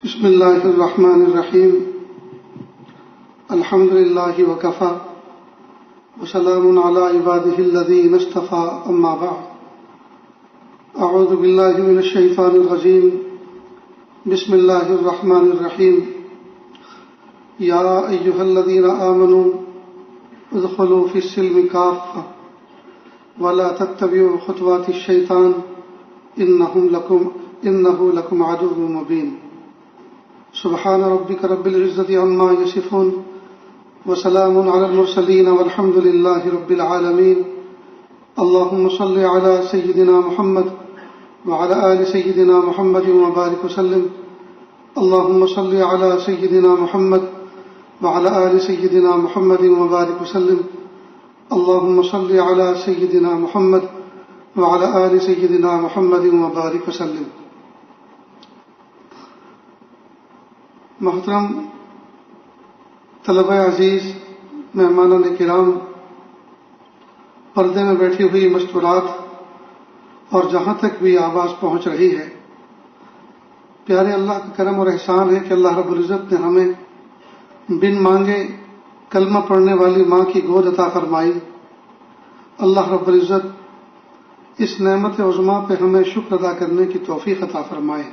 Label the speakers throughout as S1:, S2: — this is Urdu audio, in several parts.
S1: بسم اللہ الرحمن الرحیم الحمد للہ وکفی وسلام علی عبادہ الذین اصطفی اما بعد اعوذ باللہ من الشیطان الرجیم بسم اللہ الرحمن الرحیم یا ایہا الذین آمنوا ادخلوا فی السلم کافہ ولا تتبعوا خطوات الشیطان انہ لکم عدو مبین سبحان ربک رب العزة عما یصفون وسلام علی المرسلین والحمد للہ رب العالمین اللہم صل علی سیدنا محمد وعلى آل سیدنا محمد وبارک وسلم اللہم صل علی سیدنا محمد وعلى آل سیدنا محمد وبارک وسلم اللہم صل علی سیدنا محمد وعلى آل سیدنا محمد وبارک وسلم. محترم طلبہ عزیز، مہمانان کرام، پردے میں بیٹھی ہوئی مستورات اور جہاں تک بھی آواز پہنچ رہی ہے، پیارے اللہ کا کرم اور احسان ہے کہ اللہ رب العزت نے ہمیں بن مانگے کلمہ پڑھنے والی ماں کی گود عطا فرمائی. اللہ رب العزت اس نعمت عظمیٰ پہ ہمیں شکر ادا کرنے کی توفیق عطا فرمائے.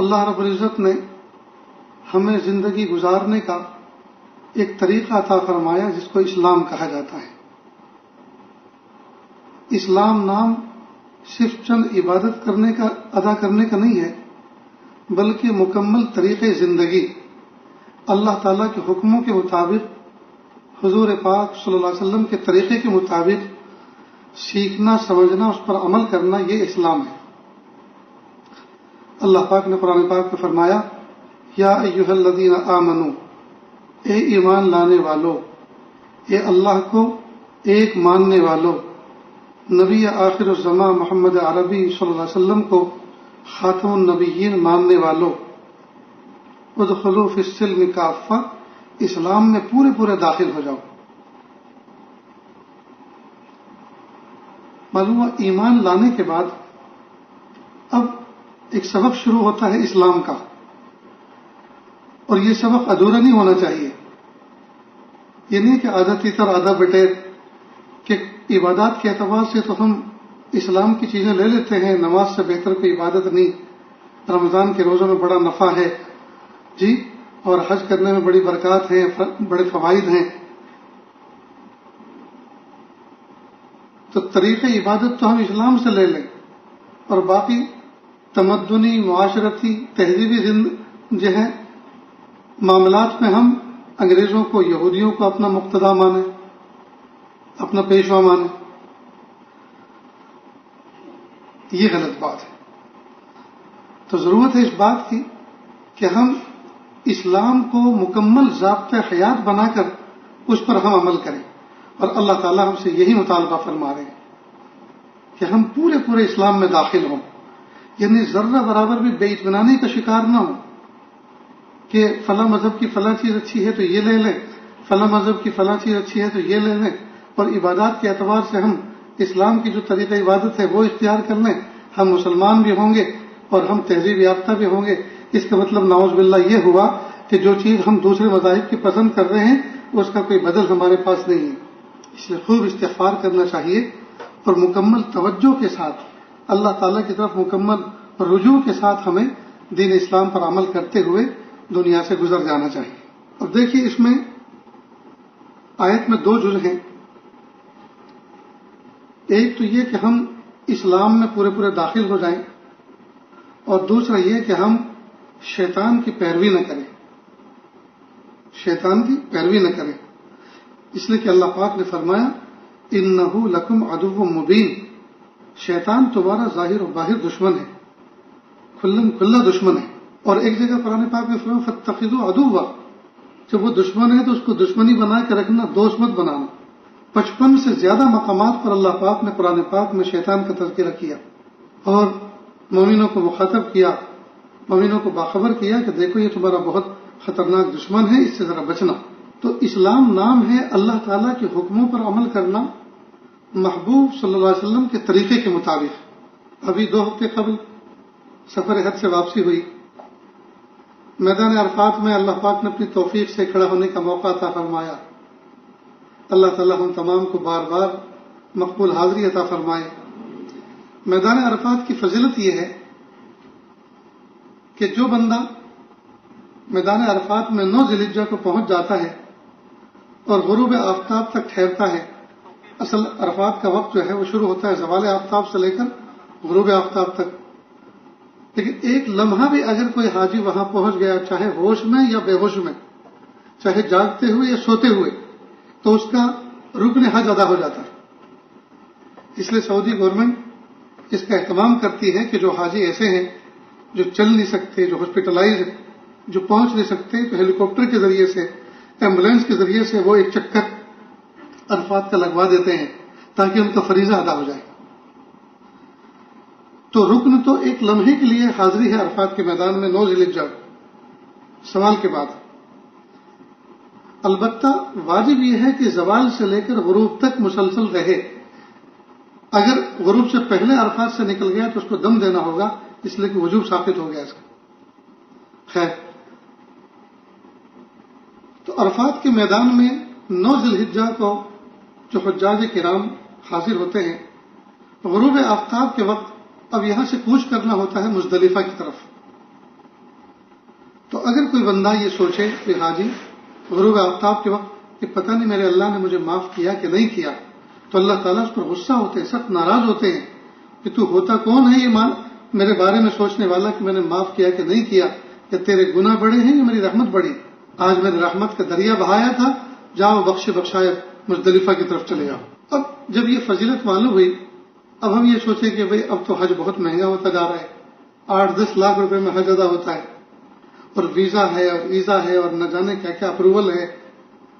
S1: اللہ رب العزت نے ہمیں زندگی گزارنے کا ایک طریقہ عطا فرمایا جس کو اسلام کہا جاتا ہے. اسلام نام صرف چند عبادت ادا کرنے کا نہیں ہے، بلکہ مکمل طریقے زندگی اللہ تعالیٰ کے حکموں کے مطابق، حضور پاک صلی اللہ علیہ وسلم کے طریقے کے مطابق سیکھنا، سمجھنا، اس پر عمل کرنا، یہ اسلام ہے. اللہ پاک نے قرآن پاک میں فرمایا، یا ایھا الذین آمنو، اے ایمان لانے والو، اے اللہ کو ایک ماننے والو، نبی آخر الزماں محمد عربی صلی اللہ علیہ وسلم کو خاتم النبیین ماننے والو، ادخلوا فی السلم کافہ، اسلام میں پورے داخل ہو جاؤ. معلوم ہوا ایمان لانے کے بعد اب ایک سبق شروع ہوتا ہے اسلام کا، اور یہ سبق ادھورا نہیں ہونا چاہیے. یہ نہیں کہ آدھا تیتر آدھا بٹیر، کہ عبادات کے اعتبار سے تو ہم اسلام کی چیزیں لے لیتے ہیں، نماز سے بہتر کوئی عبادت نہیں، رمضان کے روزوں میں بڑا نفع ہے جی، اور حج کرنے میں بڑی برکات ہیں، بڑے فوائد ہیں. تو طریقہ عبادت تو ہم اسلام سے لے لیں، اور باقی تمدنی، معاشرتی، تہذیبی جو ہے معاملات میں ہم انگریزوں کو، یہودیوں کو اپنا مقتدا مانیں، اپنا پیشوا مانیں. یہ غلط بات ہے. تو ضرورت ہے اس بات کی کہ ہم اسلام کو مکمل ضابطۂ حیات بنا کر اس پر ہم عمل کریں، اور اللہ تعالیٰ ہم سے یہی مطالبہ فرما رہے ہیں کہ ہم پورے اسلام میں داخل ہوں. یعنی ذرہ برابر بھی بے اطمینانی کا شکار نہ ہو کہ فلاں مذہب کی فلاں چیز اچھی ہے تو یہ لے لیں، فلاں مذہب کی فلاں چیز اچھی ہے تو یہ لے لیں، اور عبادات کے اعتبار سے ہم اسلام کی جو طریقہ عبادت ہے وہ اختیار کر لیں. ہم مسلمان بھی ہوں گے اور ہم تہذیب یافتہ بھی ہوں گے. اس کا مطلب نعوذ باللہ یہ ہوا کہ جو چیز ہم دوسرے مذاہب کی پسند کر رہے ہیں اس کا کوئی بدل ہمارے پاس نہیں ہے. اس لیے خوب استغفار کرنا چاہیے، اور مکمل توجہ کے ساتھ اللہ تعالیٰ کی طرف مکمل رجوع کے ساتھ ہمیں دین اسلام پر عمل کرتے ہوئے دنیا سے گزر جانا چاہیے. اب دیکھیے، اس میں آیت میں 2 جز ہیں. ایک تو یہ کہ ہم اسلام میں پورے داخل ہو جائیں، اور دوسرا یہ کہ ہم شیطان کی پیروی نہ کریں، شیطان کی پیروی نہ کریں. اس لیے کہ اللہ پاک نے فرمایا، انہ لکم عدو مبین، شیطان تمہارا ظاہر و باہر دشمن ہے، کھلا دشمن ہے. اور ایک جگہ قرآن پاک میں فرمایا، فاتخذوا عدوا، جب وہ دشمن ہے تو اس کو دشمنی بنا کے رکھنا، دوست مت بنانا. 55 سے زیادہ مقامات پر اللہ پاک نے قرآن پاک میں شیطان کا تذکرہ کیا، اور مومنوں کو مخاطب کیا، مومنوں کو باخبر کیا کہ دیکھو یہ تمہارا بہت خطرناک دشمن ہے، اس سے ذرا بچنا. تو اسلام نام ہے اللہ تعالیٰ کے حکموں پر عمل کرنا، محبوب صلی اللہ علیہ وسلم کے طریقے کے مطابق. ابھی 2 ہفتے قبل سفر حج سے واپسی ہوئی. میدان عرفات میں اللہ پاک نے اپنی توفیق سے کھڑا ہونے کا موقع عطا فرمایا. اللہ تعالیٰ ہم تمام کو بار بار مقبول حاضری عطا فرمائے. میدان عرفات کی فضیلت یہ ہے کہ جو بندہ میدان عرفات میں 9 ذی الحجہ کو پہنچ جاتا ہے اور غروب آفتاب تک ٹھہرتا ہے. اصل عرفات کا وقت جو ہے وہ شروع ہوتا ہے زوال آفتاب سے لے کر غروب آفتاب تک. لیکن ایک لمحہ بھی اگر کوئی حاجی وہاں پہنچ گیا، چاہے ہوش میں یا بے ہوش میں، چاہے جاگتے ہوئے یا سوتے ہوئے، تو اس کا رکن حج ادا ہو جاتا ہے. اس لیے سعودی گورنمنٹ اس کا اہتمام کرتی ہے کہ جو حاجی ایسے ہیں جو چل نہیں سکتے، جو ہاسپٹلائز ہیں، جو پہنچ نہیں سکتے، تو ہیلی کاپٹر کے ذریعے سے، ایمبولینس کے ذریعے سے وہ ایک چکر عرفات کا لگوا دیتے ہیں تاکہ ان کا فریضہ ادا ہو جائے. تو رکن تو ایک لمحے کے لیے حاضری ہے عرفات کے میدان میں 9 ذی الحجہ. سوال کے بعد البتہ واجب یہ ہے کہ زوال سے لے کر غروب تک مسلسل رہے. اگر غروب سے پہلے عرفات سے نکل گیا تو اس کو دم دینا ہوگا، اس لیے کہ وجوب ثابت ہو گیا اس کا. خیر، تو عرفات کے میدان میں 9 ذی الحجہ کو جو حجاج کرام حاضر ہوتے ہیں، غروب آفتاب کے وقت اب یہاں سے کوچ کرنا ہوتا ہے مزدلفہ کی طرف. تو اگر کوئی بندہ یہ سوچے کہ حاجی غروب آفتاب کے وقت کہ پتہ نہیں میرے اللہ نے مجھے معاف کیا کہ نہیں کیا، تو اللہ تعالیٰ اس پر غصہ ہوتے ہیں، سخت ناراض ہوتے ہیں کہ تو ہوتا کون ہے یہ میرے بارے میں سوچنے والا کہ میں نے معاف کیا کہ نہیں کیا، کہ تیرے گناہ بڑے ہیں یا میری رحمت بڑی. آج میں نے رحمت کا دریا بہایا تھا، جاؤ بخشائے مزدلفہ کی طرف چلے جاؤ. اب جب یہ فضیلت معلوم ہوئی، اب ہم یہ سوچیں کہ بھئی اب تو حج بہت مہنگا ہوتا جا رہا ہے، 8-10 لاکھ روپے میں حج ادا ہوتا ہے، اور ویزا ہے اور ویزا ہے اور نہ جانے کیا کیا اپروول ہے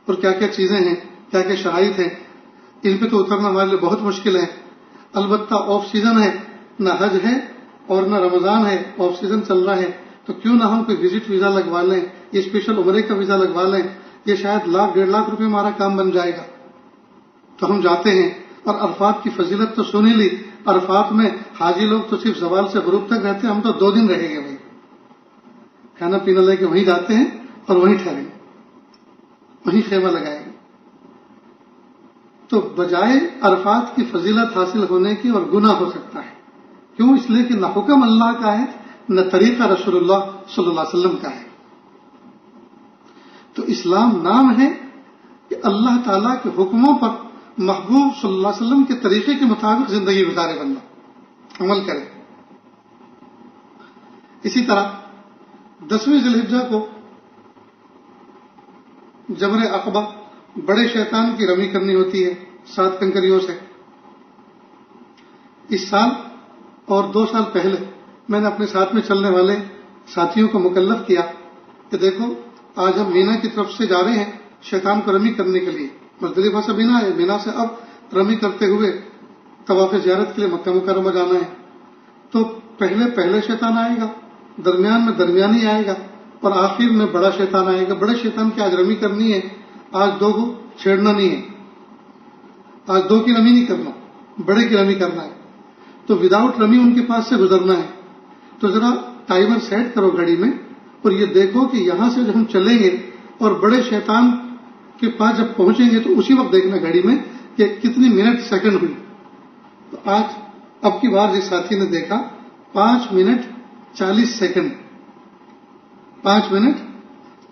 S1: اور کیا کیا چیزیں ہیں، کیا کیا شرائط ہیں. ان پہ تو اترنا ہمارے لیے بہت مشکل ہے. البتہ آف سیزن ہے، نہ حج ہے اور نہ رمضان ہے، آف سیزن چل رہا ہے، تو کیوں نہ ہم کوئی وزٹ ویزا لگوا لیں، یہ اسپیشل عمرے کا ویزا لگوا لیں، یہ شاید 1-1.5 لاکھ روپے ہمارا کام بن جائے گا. تو ہم جاتے ہیں اور عرفات کی فضیلت تو سنی لی. عرفات میں حاجی لوگ تو صرف زوال سے غروب تک رہتے ہیں، ہم تو 2 دن رہیں گے. بھائی کھانا پینا لے کے وہیں جاتے ہیں اور وہیں ٹھہریں گے، وہیں خیمہ لگائیں گے. تو بجائے عرفات کی فضیلت حاصل ہونے کی اور گناہ ہو سکتا ہے. کیوں؟ اس لیے کہ نہ حکم اللہ کا ہے نہ طریقہ رسول اللہ صلی اللہ علیہ وسلم کا ہے. تو اسلام نام ہے کہ اللہ تعالیٰ کے حکموں پر محبوب صلی اللہ علیہ وسلم کے طریقے کے مطابق زندگی گزارے، بندہ عمل کرے. اسی طرح 10ویں ذی الحجہ کو جمر عقبہ، بڑے شیطان کی رمی کرنی ہوتی ہے 7 کنکریوں سے. اس سال اور 2 سال پہلے میں نے اپنے ساتھ میں چلنے والے ساتھیوں کو مکلف کیا کہ دیکھو آج ہم مینا کی طرف سے جا رہے ہیں شیطان کو رمی کرنے کے لیے. مزدلفہ سے مینا ہے، مینا سے اب رمی کرتے ہوئے طواف زیارت کے لیے مکہ مکرمہ جانا ہے. تو پہلے شیطان آئے گا، درمیان میں درمیانی آئے گا اور آخر میں بڑا شیطان آئے گا. بڑے شیطان کی آج رمی کرنی ہے، آج 2 کو چھیڑنا نہیں ہے، آج 2 کی رمی نہیں کرنا، بڑے کی رمی کرنا ہے. تو وداؤٹ رمی ان کے پاس سے گزرنا ہے. تو ذرا ٹائمر سیٹ کرو گھڑی میں اور یہ دیکھو کہ یہاں سے جب ہم چلیں گے اور بڑے شیطان کے پاس جب پہنچیں گے تو اسی وقت دیکھنا گھڑی میں کہ کتنی منٹ سیکنڈ ہوئی. تو آج اب کی بار جس ساتھی نے دیکھا 5 minute 40 second, 5 minute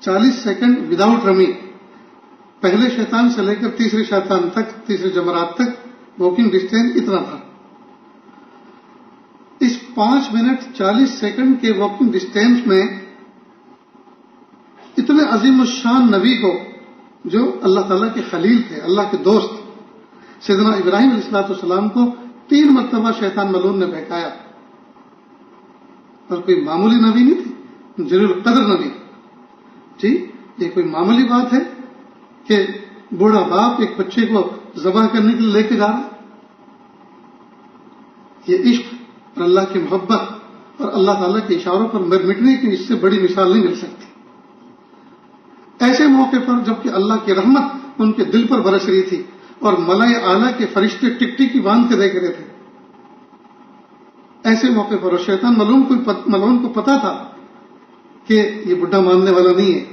S1: 40 second without رمی. پہلے شیطان سے لے کر تیسرے شیطان تک، تیسرے جمرات تک واکنگ ڈسٹینس اتنا تھا. اس 5 منٹ 40 سیکنڈ کے واکنگ ڈسٹینس میں اتنے عظیم الشان نبی کو، جو اللہ تعالیٰ کے خلیل تھے، اللہ کے دوست، سیدنا ابراہیم علیہ السلام کو 3 مرتبہ شیطان ملعون نے بہکایا. اور کوئی معمولی نبی نہیں تھی، جلیل القدر نبی. جی یہ کوئی معمولی بات ہے کہ بوڑھا باپ ایک بچے کو ذبح کرنے کے لیے لے کے جا رہا ہے؟ یہ عشق اور اللہ کی محبت اور اللہ تعالیٰ کے اشاروں پر مٹنے کی اس سے بڑی مثال نہیں مل سکتی. ایسے موقع پر جبکہ اللہ کی رحمت ان کے دل پر برس رہی تھی اور ملائے اعلیٰ کے فرشتے ٹک ٹکی باندھ کے دیکھ رہے تھے. ایسے موقع پر شیطان ملعون کو پتا تھا کہ یہ بڈھا ماننے والا نہیں ہے،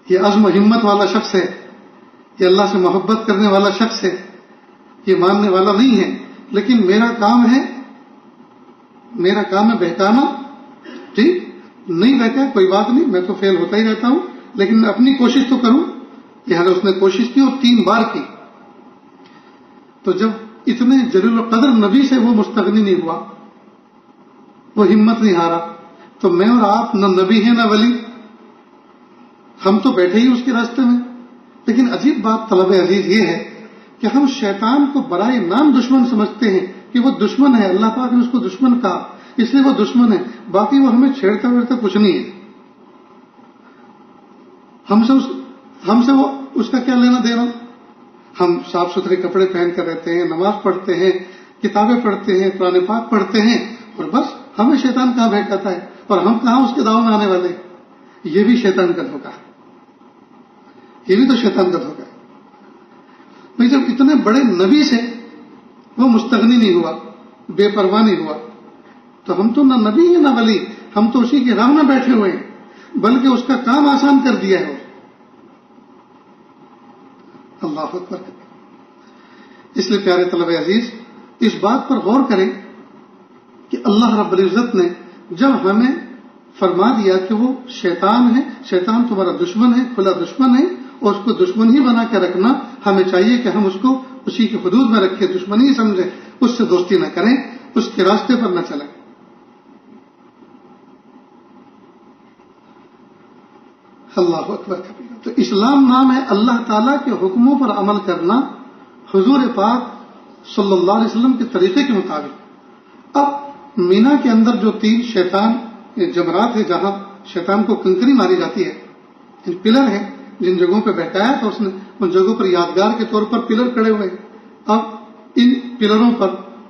S1: یہ عزم و ہمت والا شخص ہے، یہ اللہ سے محبت کرنے والا شخص ہے، یہ ماننے والا نہیں ہے، لیکن میرا کام ہے بہکانا. ٹھیک نہیں بہکا کوئی بات نہیں، میں تو فیل ہوتا ہی رہتا ہوں، لیکن میں اپنی کوشش تو کروں. لہٰذا اس نے کوشش کی اور 3 بار کی. تو جب اتنے جلیل القدر نبی سے وہ مستغنی نہیں ہوا، وہ ہمت نہیں ہارا، تو میں اور آپ نہ نبی ہیں نہ ولی، ہم تو بیٹھے ہی اس کے راستے میں. لیکن عجیب بات طلب عزیز یہ ہے کہ ہم شیطان کو برائے نام دشمن سمجھتے ہیں کہ وہ دشمن ہے، اللہ پاک نے اس کو دشمن کہا اس لیے وہ دشمن ہے، باقی وہ ہمیں چھیڑتا ویڑتا کچھ نہیں ہے. ہم سے وہ اس کا کیا لینا دینا؟ ہم صاف ستھرے کپڑے پہن کر رہتے ہیں، نماز پڑھتے ہیں، کتابیں پڑھتے ہیں، قرآن پاک پڑھتے ہیں، اور بس ہمیں شیطان کہاں بہکاتا ہے اور ہم کہاں اس کے داؤں میں آنے والے. یہ بھی شیطان کا دھوکہ ہے، یہ بھی تو شیطان کا دھوکہ ہے. بھائی جب اتنے بڑے نبی سے وہ مستغنی نہیں ہوا، بے پرواہ نہیں ہوا، تو ہم تو نہ نبی ہیں نہ ولی، ہم تو اسی کی راہ میں بیٹھے ہوئے ہیں، بلکہ اس کا کام آسان کر دیا ہے. اللہ اکبر. اس لیے پیارے طلبہ عزیز اس بات پر غور کریں کہ اللہ رب العزت نے جب ہمیں فرما دیا کہ وہ شیطان ہے، شیطان تمہارا دشمن ہے، کھلا دشمن ہے، اور اس کو دشمن ہی بنا کے رکھنا، ہمیں چاہیے کہ ہم اس کو اسی کی حدود میں رکھیں، دشمنی ہی سمجھیں، اس سے دوستی نہ کریں، اس کے راستے پر نہ چلیں. اللہ اکبر. تو اسلام نام ہے اللہ تعالیٰ کے حکموں پر عمل کرنا حضور پاک صلی اللہ علیہ وسلم کے طریقے کے مطابق. اب مینا کے اندر جو 3 شیطان جمرات ہے، جہاں شیطان کو کنکری ماری جاتی ہے، پلر ہیں جن جگہوں پہ بہتایا تھا اس نے، ان جگہوں پر یادگار کے طور پر پلر کھڑے ہوئے. اب ان پلروں پر،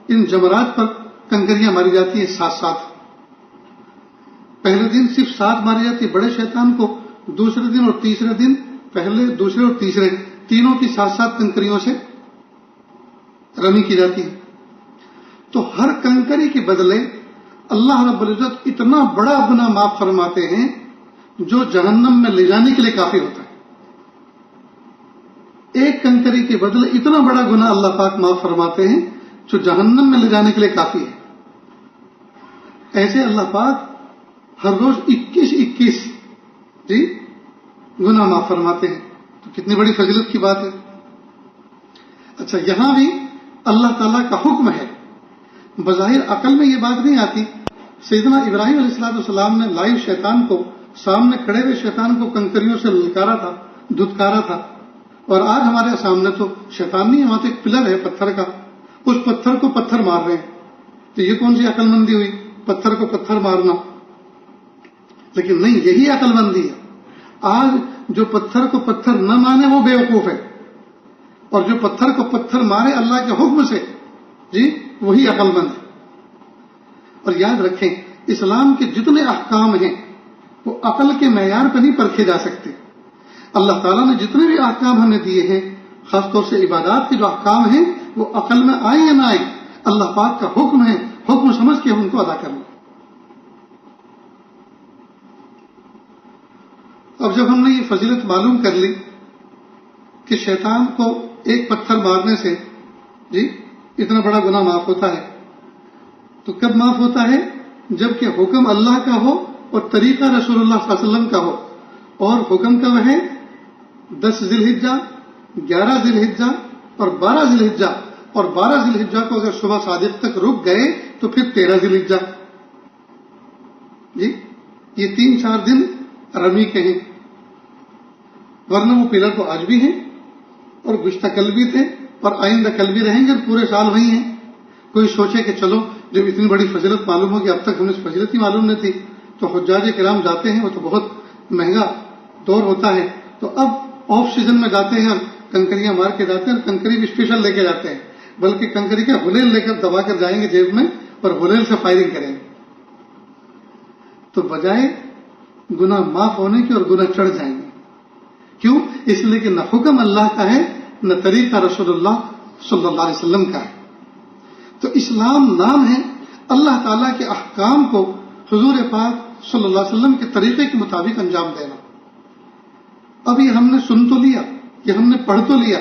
S1: ان جمرات پر کنکریاں ماری جاتی ہیں 7. پہلے دن صرف 7 ماری جاتی ہے بڑے شیطان کو، دوسرے دن اور تیسرے دن پہلے، دوسرے اور تیسرے تینوں کی 7 کنکریوں سے رمی کی جاتی ہے. تو ہر کنکری کے بدلے اللہ رب العزت اتنا بڑا گناہ معاف فرماتے ہیں جو جہنم میں لے جانے کے لیے کافی ہوتا ہے. ایک کنکری کے بدلے اتنا بڑا گناہ اللہ پاک معاف فرماتے ہیں جو جہنم میں لے جانے کے لیے کافی ہے. ایسے اللہ پاک ہر روز 21 گناہ معاف فرماتے ہیں. تو کتنی بڑی فضیلت کی بات ہے. اچھا، یہاں بھی اللہ تعالیٰ کا حکم ہے. بظاہر عقل میں یہ بات نہیں آتی. سیدنا ابراہیم علیہ السلام نے لائیو شیطان کو، سامنے کھڑے ہوئے شیطان کو کنکریوں سے للکارا تھا، دھتکارا تھا. اور آج ہمارے سامنے تو شیطان نہیں ہے، وہاں تو ایک پلر ہے پتھر کا، اس پتھر کو پتھر مار رہے ہیں. تو یہ کون سی عقل مندی ہوئی، پتھر کو پتھر مارنا؟ لیکن نہیں، یہی عقل مندی ہے. آج جو پتھر کو پتھر نہ مانے وہ بے وقوف ہے، اور جو پتھر کو پتھر مارے اللہ کے حکم سے، وہی عقل مند ہے. اور یاد رکھیں، اسلام کے جتنے احکام ہیں وہ عقل کے معیار پہ نہیں پرکھے جا سکتے. اللہ تعالیٰ نے جتنے بھی احکام ہمیں دیے ہیں، خاص طور سے عبادات کے جو احکام ہیں، وہ عقل میں آئیں یا نہ آئیں، اللہ پاک کا حکم ہے، حکم سمجھ کے ہم ان کو ادا کرنا. اب جب ہم نے یہ فضیلت معلوم کر لی کہ شیطان کو ایک پتھر مارنے سے اتنا بڑا گناہ معاف ہوتا ہے، تو کب معاف ہوتا ہے؟ جبکہ حکم اللہ کا ہو اور طریقہ رسول اللہ صلی اللہ علیہ وسلم کا ہو. اور حکم کب ہے؟ 10 ذی الحجہ، 11 ذی الحجہ اور 12 ذی الحجہ. اور 12 ذی الحجہ کو اگر صبح صادق تک رک گئے تو پھر 13 ذی الحجہ. یہ 3-4 دن رمی کے ہیں، ورنہ وہ پلر تو آج بھی ہیں اور گزشتہ کل بھی تھے اور آئندہ کل بھی رہیں گے اور پورے سال وہی ہیں. کوئی سوچے کہ چلو جب اتنی بڑی فضیلت معلوم ہوگی، اب تک ہمیں اس فضیلت ہی معلوم نہیں تھی. تو حجاج کرام جاتے ہیں، وہ تو بہت مہنگا دور ہوتا ہے، تو اب آف سیزن میں جاتے ہیں اور کنکریاں مار کے جاتے ہیں، اور کنکری بھی اسپیشل لے کے جاتے ہیں، بلکہ کنکری کا ہلیل لے کر دبا کر جائیں گے جیب میں اور ہلیل سے فائرنگ کریں گے. تو بجائے گناہ معاف ہونے کے اور گناہ چڑھ جائیں گے. کیوں؟ اس لیے کہ نہ حکم اللہ کا ہے نہ طریقہ رسول اللہ صلی اللہ علیہ وسلم کا ہے. تو اسلام نام ہے اللہ تعالیٰ کے احکام کو حضور پاک صلی اللہ علیہ وسلم کے طریقے کے مطابق انجام دینا. اب یہ ہم نے سن تو لیا، یہ ہم نے پڑھ تو لیا،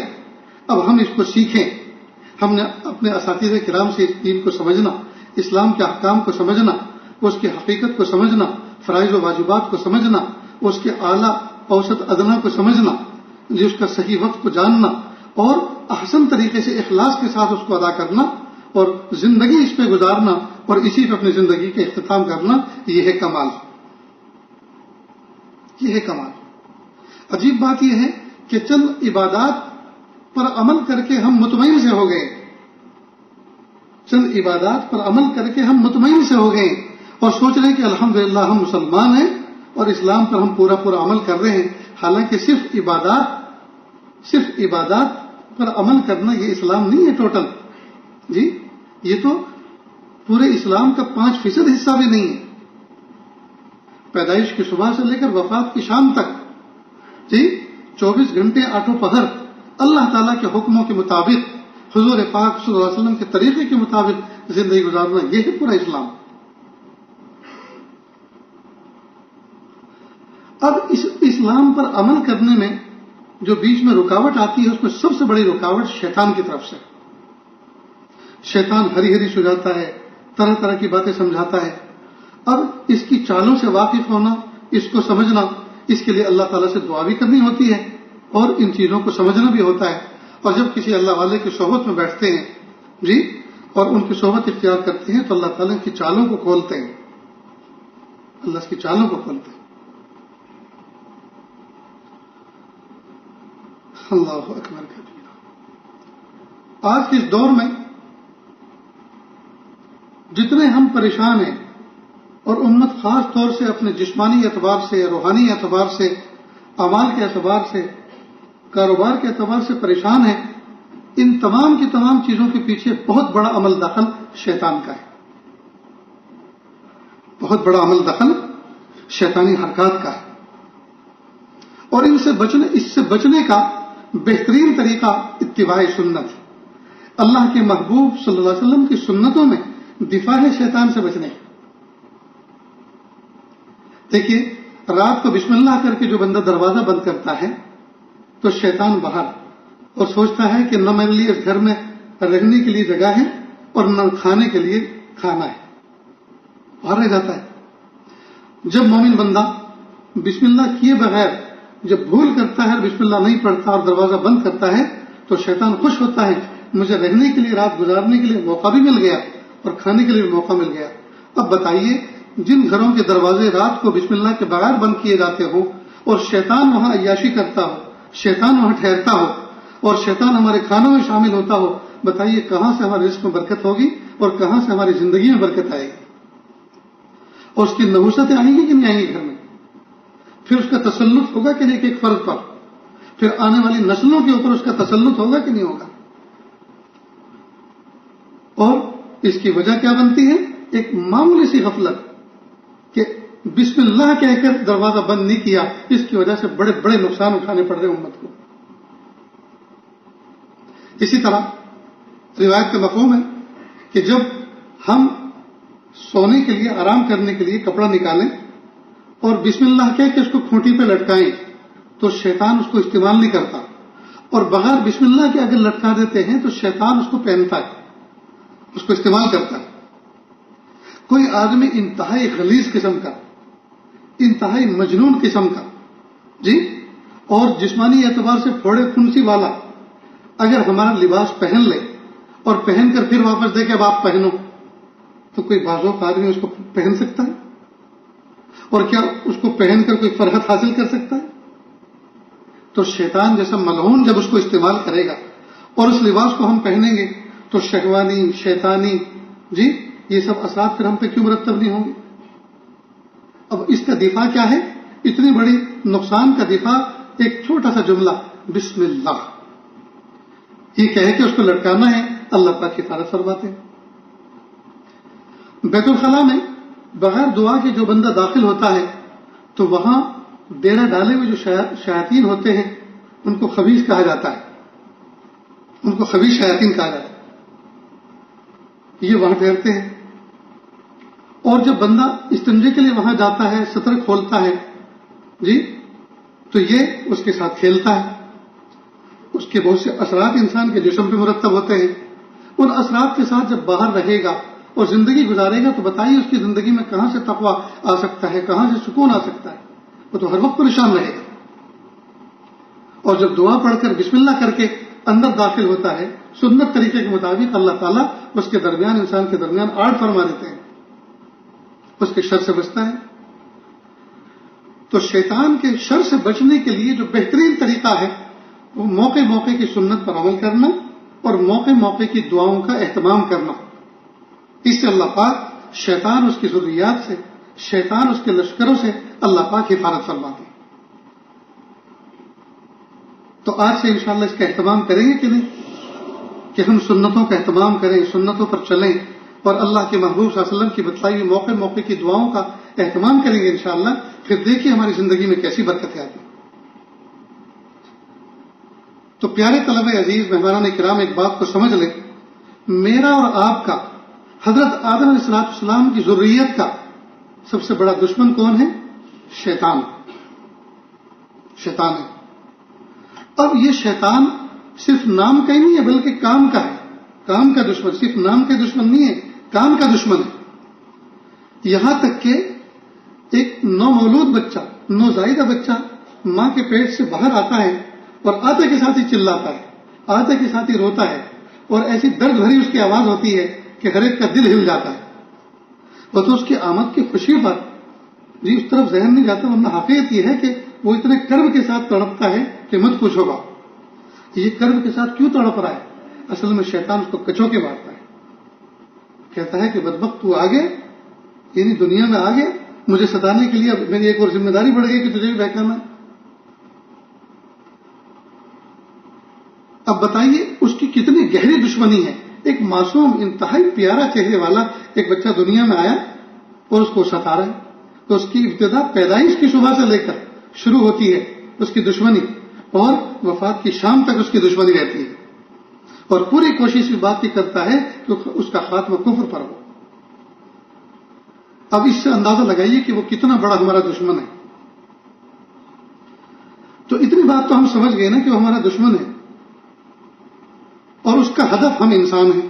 S1: اب ہم اس کو سیکھیں. ہم نے اپنے اساتذہ کرام سے اس دین کو سمجھنا، اسلام کے احکام کو سمجھنا، اس کی حقیقت کو سمجھنا، فرائض و واجبات کو سمجھنا، اس کے اعلیٰ اوسط ادنا کو سمجھنا، اس کا صحیح وقت کو جاننا اور احسن طریقے سے اخلاص کے ساتھ اس کو ادا کرنا اور زندگی اس پہ گزارنا اور اسی پہ اپنی زندگی کا اختتام کرنا، یہ ہے کمال. یہ ہے کمال. عجیب بات یہ ہے کہ چند عبادات پر عمل کر کے ہم مطمئن سے ہو گئے، چند عبادات پر عمل کر کے ہم مطمئن سے ہو گئے اور سوچ رہے کہ الحمدللہ ہم مسلمان ہیں اور اسلام پر ہم پورا عمل کر رہے ہیں. حالانکہ صرف عبادات پر عمل کرنا یہ اسلام نہیں ہے ٹوٹل. جی یہ تو پورے اسلام کا 5% حصہ بھی نہیں ہے. پیدائش کی صبح سے لے کر وفات کی شام تک، جی 24 گھنٹے آٹھوں پہر اللہ تعالیٰ کے حکموں کے مطابق حضور پاک صلی اللہ علیہ وسلم کے طریقے کے مطابق زندگی گزارنا، یہ ہے پورا اسلام. اب اس اسلام پر عمل کرنے میں جو بیچ میں رکاوٹ آتی ہے، اس میں سب سے بڑی رکاوٹ شیطان کی طرف سے. شیطان ہری ہری سجاتا ہے، طرح طرح کی باتیں سمجھاتا ہے. اب اس کی چالوں سے واقف ہونا، اس کو سمجھنا، اس کے لیے اللہ تعالیٰ سے دعا بھی کرنی ہوتی ہے اور ان چیزوں کو سمجھنا بھی ہوتا ہے. اور جب کسی اللہ والے کی صحبت میں بیٹھتے ہیں جی اور ان کی صحبت اختیار کرتے ہیں تو اللہ تعالیٰ کی چالوں کو کھولتے ہیں، اللہ کی چالوں کو کھولتے ہیں. اللہ اکبر کبیرہ. آج کے اس دور میں جتنے ہم پریشان ہیں اور امت خاص طور سے اپنے جسمانی اعتبار سے، روحانی اعتبار سے، اعمال کے اعتبار سے، کاروبار کے اعتبار سے پریشان ہیں، ان تمام کی تمام چیزوں کے پیچھے بہت بڑا عمل دخل شیطان کا ہے. بہت بڑا عمل دخل شیطانی حرکات کا ہے. اور اس سے بچنے کا بہترین طریقہ اتباع سنت. اللہ کے محبوب صلی اللہ علیہ وسلم کی سنتوں میں دفاع ہے شیطان سے بچنے. دیکھیے رات کو بسم اللہ کر کے جو بندہ دروازہ بند کرتا ہے تو شیطان باہر اور سوچتا ہے کہ نہ میرے لیے اس گھر میں رہنے کے لیے جگہ ہے اور نہ کھانے کے لیے کھانا ہے، باہر رہ جاتا ہے. جب مومن بندہ بسم اللہ کیے بغیر جب بھول کرتا ہے، بسم اللہ نہیں پڑھتا اور دروازہ بند کرتا ہے تو شیطان خوش ہوتا ہے، مجھے رہنے کے لیے، رات گزارنے کے لیے موقع بھی مل گیا اور کھانے کے لیے بھی موقع مل گیا. اب بتائیے جن گھروں کے دروازے رات کو بسم اللہ کے بغیر بند کیے جاتے ہوں اور شیطان وہاں عیاشی کرتا ہو، شیطان وہاں ٹھہرتا ہو اور شیطان ہمارے کھانوں میں شامل ہوتا ہو، بتائیے کہاں سے ہمارے رزق میں برکت ہوگی اور کہاں سے ہماری زندگی میں برکت آئے گی. اور اس کی نحوستیں آئیں گی کہ نہیں آئیں گی گھر میں؟ پھر اس کا تسلط ہوگا کہ نہیں ایک فرد پر؟ پھر آنے والی نسلوں کے اوپر اس کا تسلط ہوگا کہ نہیں ہوگا؟ اور اس کی وجہ کیا بنتی ہے؟ ایک معمولی سی غفلت کہ بسم اللہ کہہ کر دروازہ بند نہیں کیا، اس کی وجہ سے بڑے بڑے نقصان اٹھانے پڑ رہے امت کو. اسی طرح روایت کا مفہوم ہے کہ جب ہم سونے کے لیے، آرام کرنے کے لیے کپڑا نکالیں اور بسم اللہ کہہ کے اس کو کھوٹی پہ لٹکائیں تو شیطان اس کو استعمال نہیں کرتا، اور بغیر بسم اللہ کے اگر لٹکا دیتے ہیں تو شیطان اس کو پہنتا ہے، اس کو استعمال کرتا ہے. کوئی آدمی انتہائی غلیظ قسم کا، انتہائی مجنون قسم کا جی اور جسمانی اعتبار سے پھوڑے پھنسی والا اگر ہمارا لباس پہن لے اور پہن کر پھر واپس دے کہ اب آپ پہنو، تو کوئی بازوق آدمی اس کو پہن سکتا ہے؟ اور کیا اس کو پہن کر کوئی فرحت حاصل کر سکتا ہے؟ تو شیطان جیسا ملعون جب اس کو استعمال کرے گا اور اس لباس کو ہم پہنیں گے تو شہوانی، شیطانی جی یہ سب اثرات پھر ہم پہ کیوں مرتب نہیں ہوں گے؟ اب اس کا دفاع کیا ہے؟ اتنی بڑی نقصان کا دفاع ایک چھوٹا سا جملہ بسم اللہ یہ کہہ کے اس کو لٹکانا ہے. اللہ پاک کی تعریف فرماتے ہیں بیت الخلاء میں بغیر دعا کے جو بندہ داخل ہوتا ہے تو وہاں ڈیرا ڈالے ہوئے جو شیاطین ہوتے ہیں ان کو خبیث کہا جاتا ہے، ان کو خبیث شیاطین کہا جاتا ہے. یہ وہاں ٹھہرتے ہیں اور جب بندہ استنجے کے لیے وہاں جاتا ہے، سطر کھولتا ہے جی، تو یہ اس کے ساتھ کھیلتا ہے. اس کے بہت سے اثرات انسان کے جسم پہ مرتب ہوتے ہیں. ان اثرات کے ساتھ جب باہر رہے گا اور زندگی گزارے گا تو بتائیے اس کی زندگی میں کہاں سے تقویٰ آ سکتا ہے، کہاں سے سکون آ سکتا ہے؟ وہ تو ہر وقت پریشان رہے گا. اور جب دعا پڑھ کر بسم اللہ کر کے اندر داخل ہوتا ہے سنت طریقے کے مطابق، اللہ تعالیٰ اس کے درمیان، انسان کے درمیان آڑ فرما دیتے ہیں، اس کے شر سے بچتا ہے. تو شیطان کے شر سے بچنے کے لیے جو بہترین طریقہ ہے وہ موقع موقع کی سنت پر عمل کرنا اور موقع موقع کی دعاؤں کا اہتمام کرنا. اس سے اللہ پاک شیطان اس کی ضروریات سے، شیطان اس کے لشکروں سے اللہ پاک حفاظت فرماتے ہیں. تو آج سے انشاءاللہ اس کا اہتمام کریں گے کہ نہیں، کہ ہم سنتوں کا اہتمام کریں، سنتوں پر چلیں اور اللہ کے محبوب صلی اللہ علیہ وسلم کی بتلائی ہوئی موقع موقع کی دعاؤں کا اہتمام کریں گے انشاءاللہ. پھر دیکھیے ہماری زندگی میں کیسی برکتیں آتی ہیں. تو پیارے طلبہ عزیز، مہمانان کرام، ایک بات کو سمجھ لیں، میرا اور آپ کا حضرت آدم علیہ السلام کی ذریت کا سب سے بڑا دشمن کون ہے؟ شیطان. شیطان ہے. اب یہ شیطان صرف نام کا ہی نہیں ہے بلکہ کام کا ہے. کام کا دشمن، صرف نام کے دشمن نہیں ہے، کام کا دشمن ہے. یہاں تک کہ ایک نومولود بچہ، نوزائیدہ بچہ ماں کے پیٹ سے باہر آتا ہے اور آتے کے ساتھ ہی چلاتا ہے، آتے کے ساتھ ہی روتا ہے، اور ایسی درد بھری اس کی آواز ہوتی ہے کہ ہر ایک کا دل ہل جاتا ہے. وہ تو اس کی آمد کی خوشی پر جی اس طرف ذہن نہیں جاتا، ورنہ حقیقت یہ ہے کہ وہ اتنے کرب کے ساتھ تڑپتا ہے کہ مت پوچھو گا. یہ کرب کے ساتھ کیوں تڑپ رہا ہے؟ اصل میں شیطان اس کو کچو کے مارتا ہے، کہتا ہے کہ بدبخت تو آگے، یعنی دنیا میں آگے مجھے ستانے کے لیے اب میری ایک اور ذمہ داری بڑھ گئی کہ تجھے بھی بہکانا. اب بتائیے اس کی کتنی گہری دشمنی ہے. ایک معصوم انتہائی پیارا چہرے والا ایک بچہ دنیا میں آیا اور اس کو ستا رہا ہے، تو اس کی ابتدا پیدائش کی صبح سے لے کر شروع ہوتی ہے اس کی دشمنی، اور وفات کی شام تک اس کی دشمنی رہتی ہے. اور پوری کوشش اس بات کی کرتا ہے کہ اس کا خاتمہ کفر پر ہو. اب اس سے اندازہ لگائیے کہ وہ کتنا بڑا ہمارا دشمن ہے. تو اتنی بات تو ہم سمجھ گئے نا کہ وہ ہمارا دشمن ہے اور اس کا ہدف ہم انسان ہیں.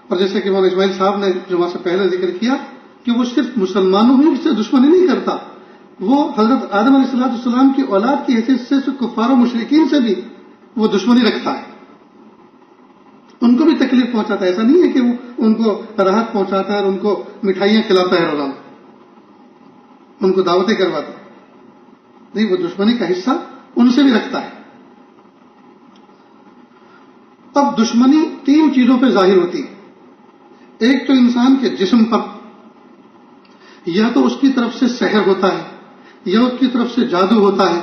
S1: اور جیسے کہ مولانا اسماعیل صاحب نے جمعہ سے پہلے ذکر کیا کہ وہ صرف مسلمانوں ہی سے دشمنی نہیں کرتا، وہ حضرت آدم علیہ السلام کی اولاد کی حیثیت سے کفار و مشرکین سے بھی وہ دشمنی رکھتا ہے. ان کو بھی تکلیف پہنچاتا ہے. ایسا نہیں ہے کہ وہ ان کو راحت پہنچاتا ہے اور ان کو مٹھائیاں کھلاتا ہے روزانہ، ان کو دعوتیں کرواتا ہے. نہیں، وہ دشمنی کا حصہ ان سے بھی رکھتا ہے. اب دشمنی 3 چیزوں پہ ظاہر ہوتی ہے. ایک تو انسان کے جسم پر، یا تو اس کی طرف سے سحر ہوتا ہے، یا اس کی طرف سے جادو ہوتا ہے،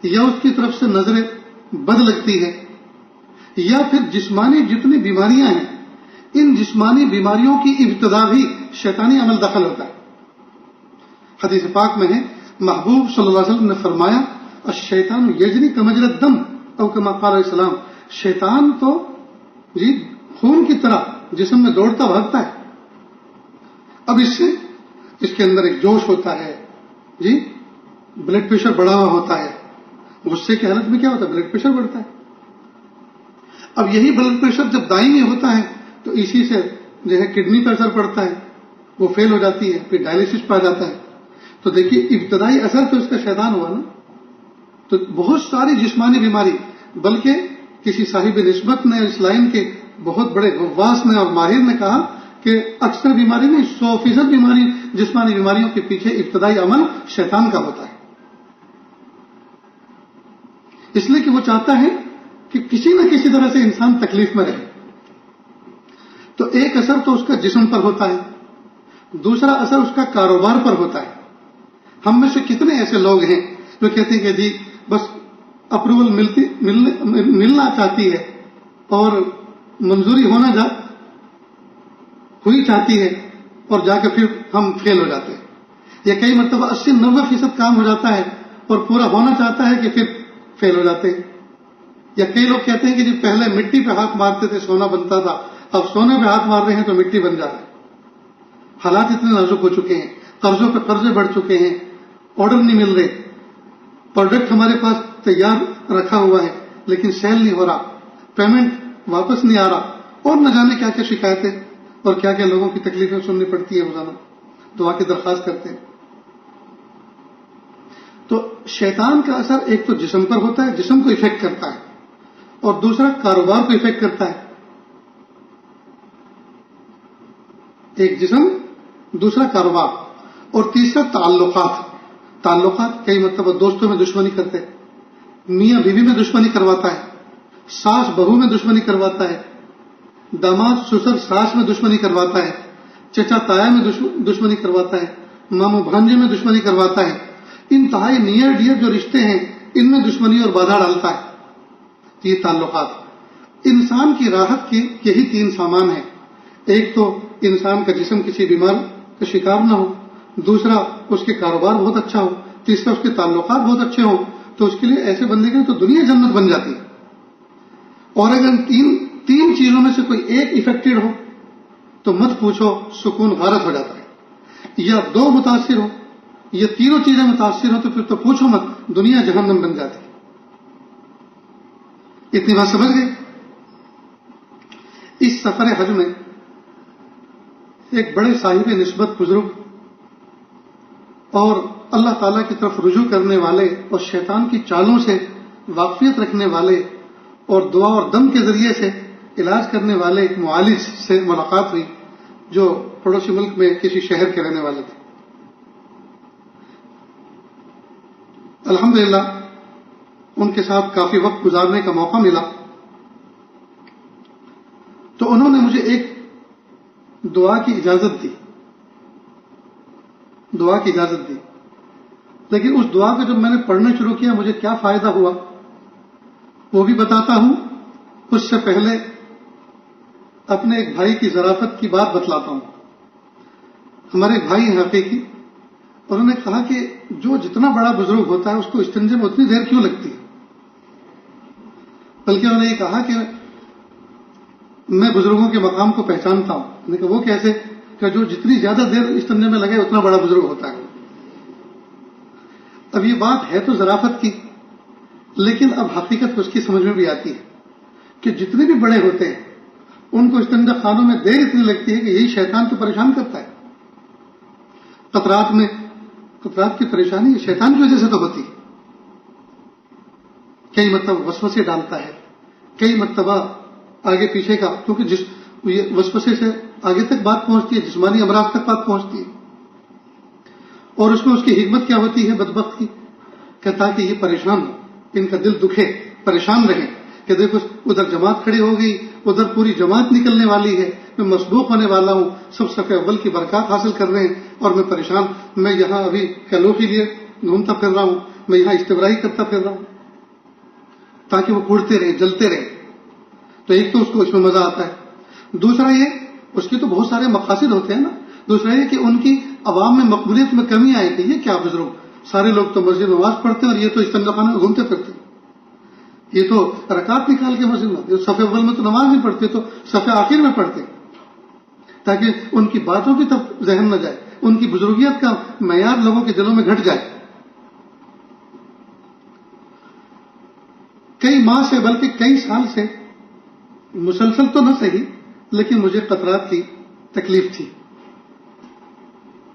S1: یا اس کی طرف سے نظر بد لگتی ہے، یا پھر جسمانی جتنی بیماریاں ہیں ان جسمانی بیماریوں کی ابتدا بھی شیطانی عمل دخل ہوتا ہے. حدیث پاک میں ہے، محبوب صلی اللہ علیہ وسلم نے فرمایا، الشیطان یجری کمجرى الدم او کما قال علیہ السلام، شیطان تو جی خون کی طرح جسم میں دوڑتا بھاگتا ہے. اب اس کے اندر ایک جوش ہوتا ہے جی، بلڈ پریشر بڑھا ہوا ہوتا ہے. غصے کی حالت میں کیا ہوتا ہے؟ بلڈ پریشر بڑھتا ہے. اب یہی بلڈ پریشر جب دائمی ہوتا ہے تو اسی سے جو ہے کڈنی پر اثر پڑتا ہے، وہ فیل ہو جاتی ہے، پھر ڈائلسس پا جاتا ہے. تو دیکھیے ابتدائی اثر تو اس کا شیطان ہوا نا. تو بہت ساری جسمانی بیماری، بلکہ کسی صاحب نسبت نے اس لائن کے بہت بڑے غواص نے اور ماہر نے کہا کہ اکثر بیماری نہیں، 100% بیماری، جسمانی بیماریوں کے پیچھے ابتدائی عمل شیطان کا ہوتا ہے. اس لیے کہ وہ چاہتا ہے کہ کسی نہ کسی طرح سے انسان تکلیف میں رہے. تو ایک اثر تو اس کا جسم پر ہوتا ہے، دوسرا اثر اس کا کاروبار پر ہوتا ہے. ہم میں سے کتنے ایسے لوگ ہیں جو کہتے ہیں کہ جی بس اپروول ملنا چاہتی ہے اور منظوری ہوئی چاہتی ہے اور جا کے پھر ہم فیل ہو جاتے ہیں. یا کئی مرتبہ 80-90% کام ہو جاتا ہے اور پورا ہونا چاہتا ہے کہ پھر فیل ہو جاتے ہیں. یا کئی لوگ کہتے ہیں کہ جی پہلے مٹی پہ ہاتھ مارتے تھے سونا بنتا تھا، اب سونے پہ ہاتھ مار رہے ہیں تو مٹی بن جا رہا ہے. حالات اتنے نازک ہو چکے ہیں, قرضوں پہ قرضے بڑھ چکے ہیں, آرڈر نہیں مل رہے, پروڈکٹ ہمارے پاس تیار رکھا ہوا ہے لیکن سیل نہیں ہو رہا, پیمنٹ واپس نہیں آ رہا, اور نہ جانے کیا کیا شکایتیں اور کیا کیا لوگوں کی تکلیفیں سننی پڑتی ہے روزانہ. دعا کی درخواست کرتے ہیں. تو شیطان کا اثر ایک تو جسم پر ہوتا ہے, جسم کو افیکٹ کرتا ہے, اور دوسرا کاروبار کو افیکٹ کرتا ہے. ایک جسم, دوسرا کاروبار, اور تیسرا تعلقات. تعلقات کئی مرتبہ دوستوں میں دشمنی کرتے, میاں بیوی میں دشمنی کرواتا ہے, ساس بہو میں دشمنی کرواتا ہے, داماد سسر ساس میں دشمنی کرواتا ہے, چچا تایا میں دشمنی کرواتا ہے, ماموں بھانجے میں دشمنی کرواتا ہے. انتہائی نیئر ڈیئر جو رشتے ہیں ان میں دشمنی اور بادھا ڈالتا ہے. یہ تعلقات. انسان کی راحت کے یہی 3 سامان ہیں. ایک تو انسان کا جسم کسی بیمار کا شکار نہ ہو, دوسرا اس کے کاروبار بہت اچھا ہو, تیسرا اس کے تعلقات بہت اچھے ہوں. تو اس کے لیے ایسے بندے کے لیے تو دنیا جنت بن جاتی ہے. اور اگر تین چیزوں میں سے کوئی ایک افیکٹڈ ہو تو مت پوچھو, سکون غارت ہو جاتا ہے. یا 2 متاثر ہو, یہ تینوں چیزیں متاثر ہوں تو پھر تو پوچھو مت, دنیا جہنم بن جاتی ہے. اتنی بات سمجھ گئے؟ اس سفر حج میں ایک بڑے صاحب نسبت بزرگ اور اللہ تعالیٰ کی طرف رجوع کرنے والے اور شیطان کی چالوں سے واقفیت رکھنے والے اور دعا اور دم کے ذریعے سے علاج کرنے والے ایک معالج سے ملاقات ہوئی جو پڑوسی ملک میں کسی شہر کے رہنے والے تھے. الحمدللہ ان کے ساتھ کافی وقت گزارنے کا موقع ملا. تو انہوں نے مجھے ایک دعا کی اجازت دی, لیکن اس دعا کو جب میں نے پڑھنا شروع کیا مجھے کیا فائدہ ہوا وہ بھی بتاتا ہوں. اس سے پہلے اپنے ایک بھائی کی ظرافت کی بات بتلاتا ہوں. ہمارے ایک بھائی ہیں حقیقی, انہوں نے کہا کہ جو جتنا بڑا بزرگ ہوتا ہے اس کو استنجے میں اتنی دیر کیوں لگتی ہے, بلکہ انہوں نے یہ کہا کہ میں بزرگوں کے مقام کو پہچانتا ہوں. میں نے کہا وہ کیسے؟ کہ جو جتنی زیادہ دیر استنجے میں لگے اتنا بڑا بزرگ ہوتا ہے. اب یہ بات ہے تو ظرافت کی, لیکن اب حقیقت اس کی سمجھ میں بھی آتی ہے کہ جتنے بھی بڑے ہوتے ہیں ان کو استنجا خانوں میں دیر اتنی لگتی ہے کہ یہی شیطان کو پریشان کرتا ہے. قطرات کی پریشانی شیطان کی وجہ سے تو ہوتی ہے. کئی مرتبہ وسوسے ڈالتا ہے, کئی مرتبہ آگے پیچھے کا, کیونکہ یہ وسوسے سے آگے تک بات پہنچتی ہے, جسمانی امراض تک بات پہنچتی ہے. اور اس میں اس کی حکمت کیا ہوتی ہے بدبخت کی, کہ تاکہ یہ پریشان ہو, ان کا دل دکھے, پریشان رہے کہ دیکھو ادھر جماعت کھڑی ہو گئی, ادھر پوری جماعت نکلنے والی ہے, میں مسبوق ہونے والا ہوں, سب صف اول کی برکات حاصل کر رہے ہیں اور میں پریشان, میں یہاں ابھی کلو کے لیے گھومتا پھر رہا ہوں, میں یہاں استبرائی کرتا پھر رہا ہوں, تاکہ وہ کھڑتے رہے, جلتے رہے. تو ایک تو اس کو اس میں مزہ آتا ہے. دوسرا یہ اس کے تو بہت سارے مقاصد ہوتے ہیں نا. دوسرا یہ کہ ان کی عوام میں مقبولیت میں کمی آئے کہ یہ کیا بزرگ, سارے لوگ تو مسجد میں نماز پڑھتے ہیں اور یہ تو استنجا خانے میں گھومتے پھرتے, یہ تو رکعت نکال کے مسجد میں, صف اول میں تو نماز نہیں پڑھتے تو صف آخر میں پڑھتے, تاکہ ان کی باتوں کی طرف ذہن نہ جائے, ان کی بزرگیت کا معیار لوگوں کے دلوں میں گھٹ جائے. کئی ماہ سے بلکہ کئی سال سے مسلسل تو نہ صحیح لیکن مجھے قطرات کی تکلیف تھی.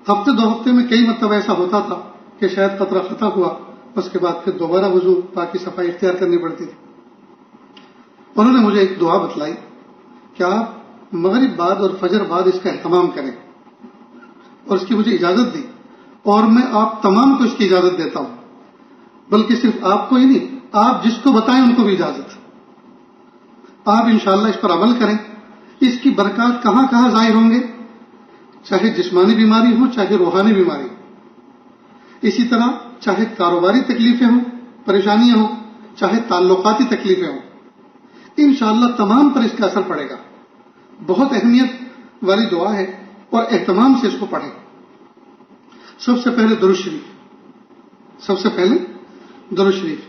S1: ہفتے 2 ہفتے میں کئی مرتبہ ایسا ہوتا تھا کہ شاید قطرہ خطا ہوا, اس کے بعد پھر دوبارہ وضو پاکی صفائی اختیار کرنی پڑتی تھی. انہوں نے مجھے ایک دعا بتلائی کہ آپ مغرب بعد اور فجر بعد اس کا اہتمام کریں, اور اس کی مجھے اجازت دی, اور میں آپ تمام کو اس کی اجازت دیتا ہوں, بلکہ صرف آپ کو ہی نہیں, آپ جس کو بتائیں ان کو بھی اجازت. آپ انشاءاللہ اس پر عمل کریں. اس کی برکات کہاں کہاں ظاہر ہوں گے, چاہے جسمانی بیماری ہو چاہے روحانی بیماری ہو, اسی طرح چاہے کاروباری تکلیفیں ہوں, پریشانیاں ہوں, چاہے تعلقاتی تکلیفیں ہوں, انشاءاللہ تمام پر اس کا اثر پڑے گا. بہت اہمیت والی دعا ہے اور اہتمام سے اس کو پڑھیں. سب سے پہلے درود شریف,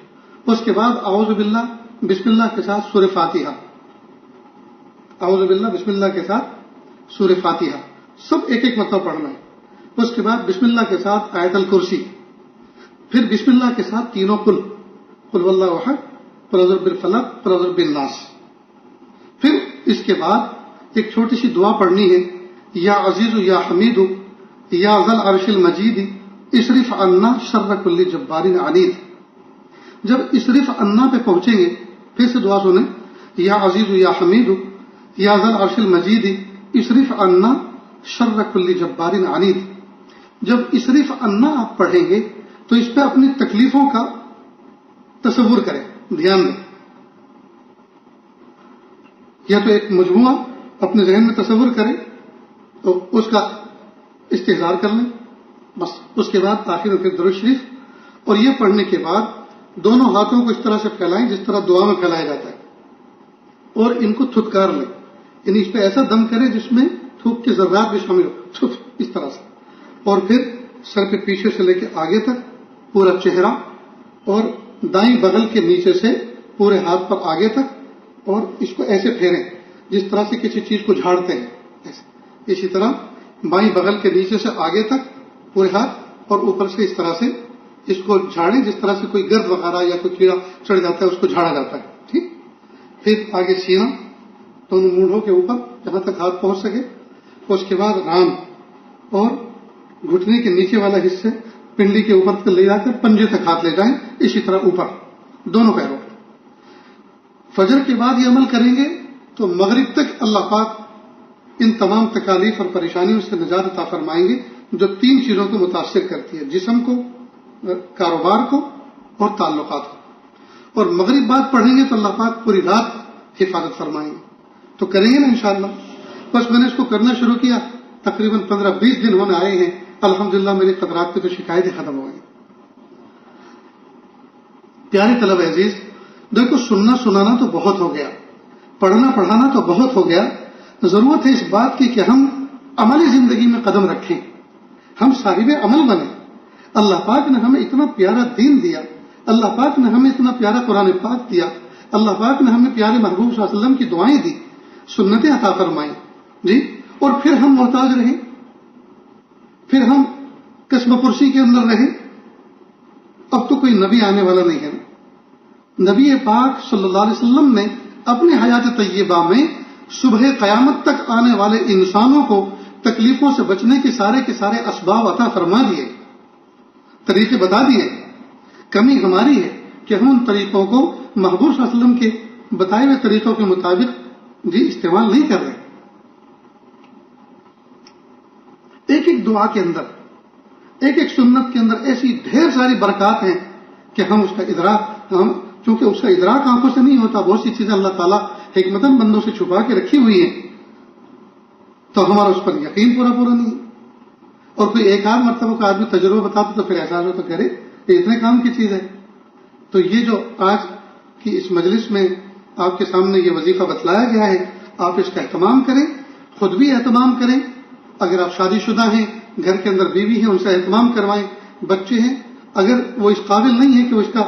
S1: اس کے بعد اعوذ باللہ بسم اللہ کے ساتھ سورہ فاتحہ, اعوذ باللہ بسم اللہ کے ساتھ سورہ فاتحہ, سب ایک ایک مرتبہ پڑھنا ہے. اس کے بعد بسم اللہ کے ساتھ آیت الکرسی، پھر بسم اللہ کے ساتھ تینوں قل واللہ احد، قل اعوذ بالفلق، قل اعوذ بالناس. پھر اس کے بعد ایک چھوٹی سی دعا پڑھنی ہے، یا عزیز یا حمید یا ذل عرش المجید اصرف عنا شر کل جبار عنید. جب اصرف عنا پہ پہنچیں گے پھر سے دعا سنیں، یا عزیز یا حمید یا ذل عرش المجید اصرف عنا شر کل جبار عنید. جب اصرف عنا آپ پڑھیں گے تو اس پہ اپنی تکلیفوں کا تصور کریں، دھیان دیں. یا تو ایک مجموعہ اپنے ذہن میں تصور کریں تو اس کا استحضار کر لیں بس. اس کے بعد آخر میں پھر درود شریف، اور یہ پڑھنے کے بعد دونوں ہاتھوں کو اس طرح سے پھیلائیں جس طرح دعا میں پھیلایا جاتا ہے، اور ان کو تھتکار لیں. یعنی اس پہ ایسا دم کریں جس میں تھوک کے ذرات بھی شامل ہو، اس طرح سے. اور پھر سر کے پیچھے سے لے کے آگے تک پورا چہرہ، اور دائیں بغل کے نیچے سے پورے ہاتھ پر آگے تک، اور اس کو ایسے پھیریں جس طرح سے کسی چیز کو جھاڑتے ہیں ایسے. اسی طرح بائیں بغل کے نیچے سے آگے تک پورے ہاتھ، اور اوپر سے اس طرح سے اس کو جھاڑیں جس طرح سے کوئی گرد وغیرہ یا کوئی کیڑا چڑھ جاتا ہے اس کو جھاڑا جاتا ہے. ٹھیک. پھر آگے سینہ، دونوں مونڈھوں کے اوپر جہاں تک ہاتھ پہنچ سکے. اس کے بعد ران اور گھٹنے کے نیچے والا حصے پنڈلی کے اوپر لے جا کر پنجے تک ہاتھ لے جائیں، اسی طرح اوپر دونوں پیروں. فجر کے بعد یہ عمل کریں گے تو مغرب تک اللہ پاک ان تمام تکالیف اور پریشانیوں سے نجات عطا فرمائیں گے جو 3 چیزوں کو متاثر کرتی ہے، جسم کو، کاروبار کو اور تعلقات کو. اور مغرب بعد پڑھیں گے تو اللہ پاک پوری رات حفاظت فرمائیں گے. تو کریں گے نا انشاءاللہ. بس میں نے اس کو کرنا شروع کیا، تقریباً 15-20 دن ہونے آئے ہیں، الحمدللہ میری قطرات کی تو شکایتیں ختم ہو گئی. پیارے طلبہ عزیز، دیکھو سننا سنانا تو بہت ہو گیا، پڑھنا پڑھانا تو بہت ہو گیا. ضرورت ہے اس بات کی کہ ہم عملی زندگی میں قدم رکھیں، ہم صاحب عمل بنیں. اللہ پاک نے ہمیں اتنا پیارا دین دیا، اللہ پاک نے ہمیں اتنا پیارا قرآن پاک دیا، اللہ پاک نے ہمیں پیارے محبوب صلی اللہ علیہ وسلم کی دعائیں دی، سنتیں عطا فرمائیں جی. اور پھر ہم محتاج رہیں، پھر ہم قسم پرسی کے اندر رہیں. اب تو کوئی نبی آنے والا نہیں ہے نا. نبی پاک صلی اللہ علیہ وسلم نے اپنی حیات طیبہ میں صبح قیامت تک آنے والے انسانوں کو تکلیفوں سے بچنے کے سارے اسباب عطا فرما دیے، طریقے بتا دیے. کمی ہماری ہے کہ ہم ان طریقوں کو محبوب صلی اللہ علیہ وسلم کے بتائے ہوئے طریقوں کے مطابق استعمال نہیں کر رہے. ایک ایک دعا کے اندر، ایک ایک سنت کے اندر ایسی ڈھیر ساری برکات ہیں کہ ہم اس کا ادراک، چونکہ اس کا ادراک آنکھوں سے نہیں ہوتا، بہت سی چیزیں اللہ تعالیٰ حکمتاً بندوں سے چھپا کے رکھی ہوئی ہیں، تو ہمارا اس پر یقین پورا نہیں. اور کوئی ایک آدھ مرتبہ کا آدمی تجربہ بتاتا تو پھر احساس ہو تو کرے یہ اتنے کام کی چیز ہے. تو یہ جو آج کی اس مجلس میں آپ کے سامنے یہ وظیفہ بتلایا گیا ہے، آپ اس کا اہتمام کریں، خود بھی اہتمام کریں. اگر آپ شادی شدہ ہیں، گھر کے اندر بیوی ہیں، ان سے اہتمام کروائیں. بچے ہیں، اگر وہ اس قابل نہیں ہے کہ وہ اس کا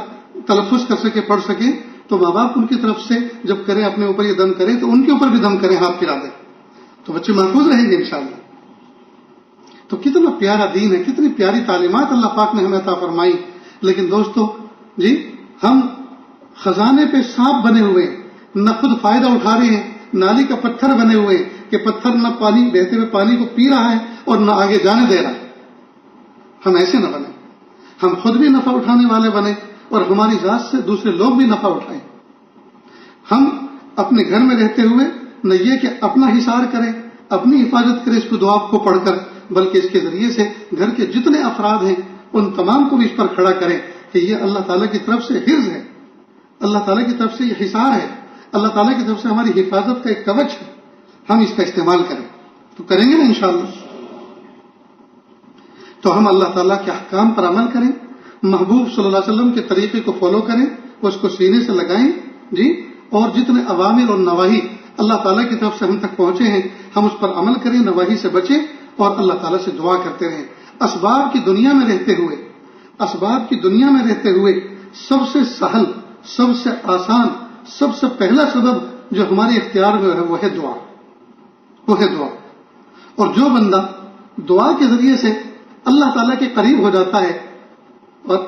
S1: تلفظ کر سکے، پڑھ سکے، تو ماں باپ ان کی طرف سے جب کریں اپنے اوپر یہ دم کریں تو ان کے اوپر بھی دم کریں، ہاتھ پھیلا دیں، تو بچے محفوظ رہیں گے انشاءاللہ. تو کتنا پیارا دین ہے، کتنی پیاری تعلیمات اللہ پاک نے ہمیں عطا فرمائی. لیکن دوستو جی، ہم خزانے پہ سانپ بنے ہوئے، نہ خود فائدہ اٹھا رہے ہیں، نالی کا پتھر بنے ہوئے کہ پتھر نہ پانی بہتے ہوئے پانی کو پی رہا ہے اور نہ آگے جانے دے رہا ہے. ہم ایسے نہ بنیں، ہم خود بھی نفع اٹھانے والے بنیں اور ہماری ذات سے دوسرے لوگ بھی نفع اٹھائیں. ہم اپنے گھر میں رہتے ہوئے نہ یہ کہ اپنا حصار کریں، اپنی حفاظت کریں اس کو دعا کو پڑھ کر، بلکہ اس کے ذریعے سے گھر کے جتنے افراد ہیں ان تمام کو بھی اس پر کھڑا کریں کہ یہ اللہ تعالیٰ کی طرف سے حفظ ہے، اللہ تعالیٰ کی طرف سے یہ حصار ہے، اللہ تعالیٰ کی طرف سے ہماری حفاظت کا ایک کوچ ہے. ہم اس کا استعمال کریں تو کریں گے نا انشاءاللہ. تو ہم اللہ تعالیٰ کے احکام پر عمل کریں، محبوب صلی اللہ علیہ وسلم کے طریقے کو فالو کریں، اس کو سینے سے لگائیں جی. اور جتنے عوامر اور نواہی اللہ تعالیٰ کی طرف سے ہم تک پہنچے ہیں ہم اس پر عمل کریں، نواہی سے بچیں اور اللہ تعالیٰ سے دعا کرتے رہیں. اسباب کی دنیا میں رہتے ہوئے سب سے سہل، سب سے آسان، سب سے پہلا سبب جو ہمارے اختیار میں ہے وہ ہے دعا. اور جو بندہ دعا کے ذریعے سے اللہ تعالیٰ کے قریب ہو جاتا ہے اور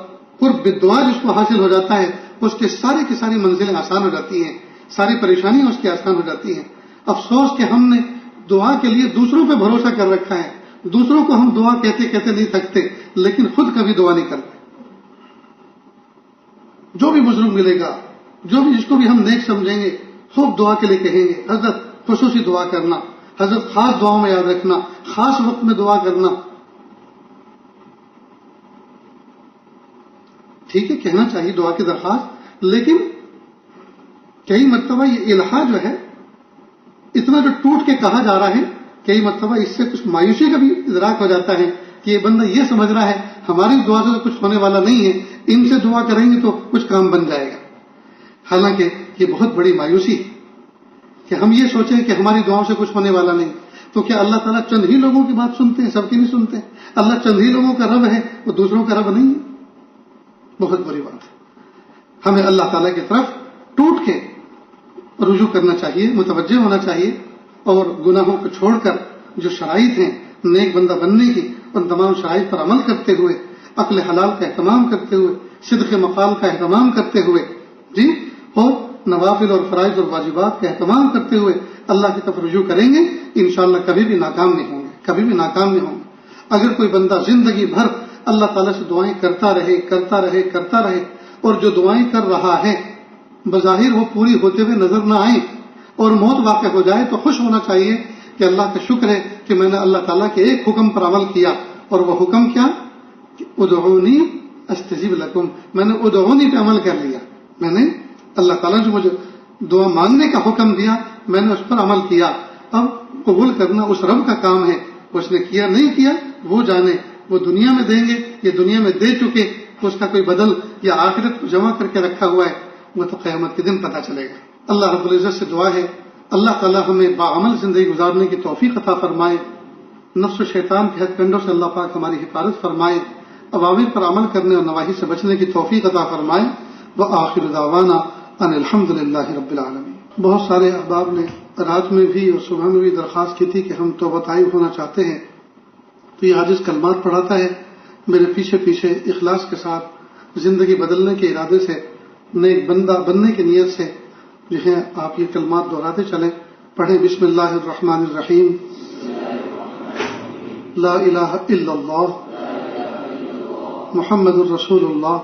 S1: قرب بالدعا جس کو حاصل ہو جاتا ہے، اس کے ساری کی ساری منزلیں آسان ہو جاتی ہیں، ساری پریشانیاں اس کی آسان ہو جاتی ہیں۔ افسوس کہ ہم نے دعا کے لیے دوسروں پہ بھروسہ کر رکھا ہے، دوسروں کو ہم دعا کہتے کہتے نہیں تھکتے، لیکن خود کبھی دعا نہیں کرتے۔ جو بھی بزرگ ملے گا، جو بھی جس کو بھی ہم نیک سمجھیں گے، خوب دعا کے لیے کہیں گے، حضرت خصوصی دعا کرنا، حضرت خاص دعاؤں میں یاد رکھنا، خاص وقت میں دعا کرنا۔ ٹھیک ہے، کہنا چاہیے دعا کی درخواست، لیکن کئی مرتبہ یہ الہا جو ہے اتنا جو ٹوٹ کے کہا جا رہا ہے، کئی مرتبہ اس سے کچھ مایوسی کا بھی ادراک ہو جاتا ہے کہ یہ بندہ یہ سمجھ رہا ہے ہماری دعا سے تو کچھ ہونے والا نہیں ہے، ان سے دعا کریں گے تو کچھ کام بن جائے گا۔ حالانکہ یہ بہت بڑی مایوسی ہے کہ ہم یہ سوچیں کہ ہماری دعاؤں سے کچھ ہونے والا نہیں۔ تو کیا اللہ تعالیٰ چند ہی لوگوں کی بات سنتے ہیں، سب کی نہیں سنتے؟ اللہ چند ہی لوگوں کا رب ہے، وہ دوسروں کا رب نہیں ہے؟ بہت بڑی بات ہے۔ ہمیں اللہ تعالیٰ کی طرف ٹوٹ کے رجوع کرنا چاہیے، متوجہ ہونا چاہیے، اور گناہوں کو چھوڑ کر جو شرائط ہیں نیک بندہ بننے کی، ان تمام شرائط پر عمل کرتے ہوئے، عقل حلال کا اہتمام کرتے ہوئے، صدق مقال کا اہتمام کرتے ہوئے، جی، اور نوافل اور فرائض اور واجبات کا اہتمام کرتے ہوئے اللہ کی طرف رجوع کریں گے، انشاءاللہ کبھی بھی ناکام نہیں ہوں گے، کبھی بھی ناکام نہیں ہوں گے۔ اگر کوئی بندہ زندگی بھر اللہ تعالیٰ سے دعائیں کرتا رہے اور جو دعائیں کر رہا ہے بظاہر وہ پوری ہوتے ہوئے نظر نہ آئیں اور موت واقع ہو جائے، تو خوش ہونا چاہیے کہ اللہ کا شکر ہے کہ میں نے اللہ تعالیٰ کے ایک حکم پر عمل کیا، اور وہ حکم کیا؟ ادعونی استجب لکم۔ میں نے ادعونی پہ عمل کر لیا، میں نے اللہ تعالیٰ جو مجھے دعا مانگنے کا حکم دیا میں نے اس پر عمل کیا۔ اب قبول کرنا اس رب کا کام ہے، اس نے کیا نہیں کیا وہ جانے، وہ دنیا میں دیں گے، یہ دنیا میں دے چکے، اس کا کوئی بدل یا آخرت کو جمع کر کے رکھا ہوا ہے، وہ تو قیامت کے دن پتہ چلے گا۔ اللہ رب العزت سے دعا ہے اللہ تعالیٰ ہمیں باعمل زندگی گزارنے کی توفیق عطا فرمائے، نفس و شیطان کے ہتھ کنڈوں سے اللہ پاک ہماری حفاظت فرمائے، اوامر پر عمل کرنے اور نواہی سے بچنے کی توفیق عطا فرمائے۔ وآخر دعوانا ان الحمد للہ رب العالمین۔ بہت سارے احباب نے رات میں بھی اور صبح میں بھی درخواست کی تھی کہ ہم توبہ طائب ہونا چاہتے ہیں، تو یہ حادث کلمات پڑھاتا ہے میرے پیچھے پیچھے اخلاص کے ساتھ زندگی بدلنے کے ارادے سے، نیک بندہ بننے کی نیت سے جو ہے آپ یہ کلمات دہراتے چلیں۔ پڑھیں بسم اللہ الرحمن الرحیم، لا الہ الا اللہ محمد الرسول اللہ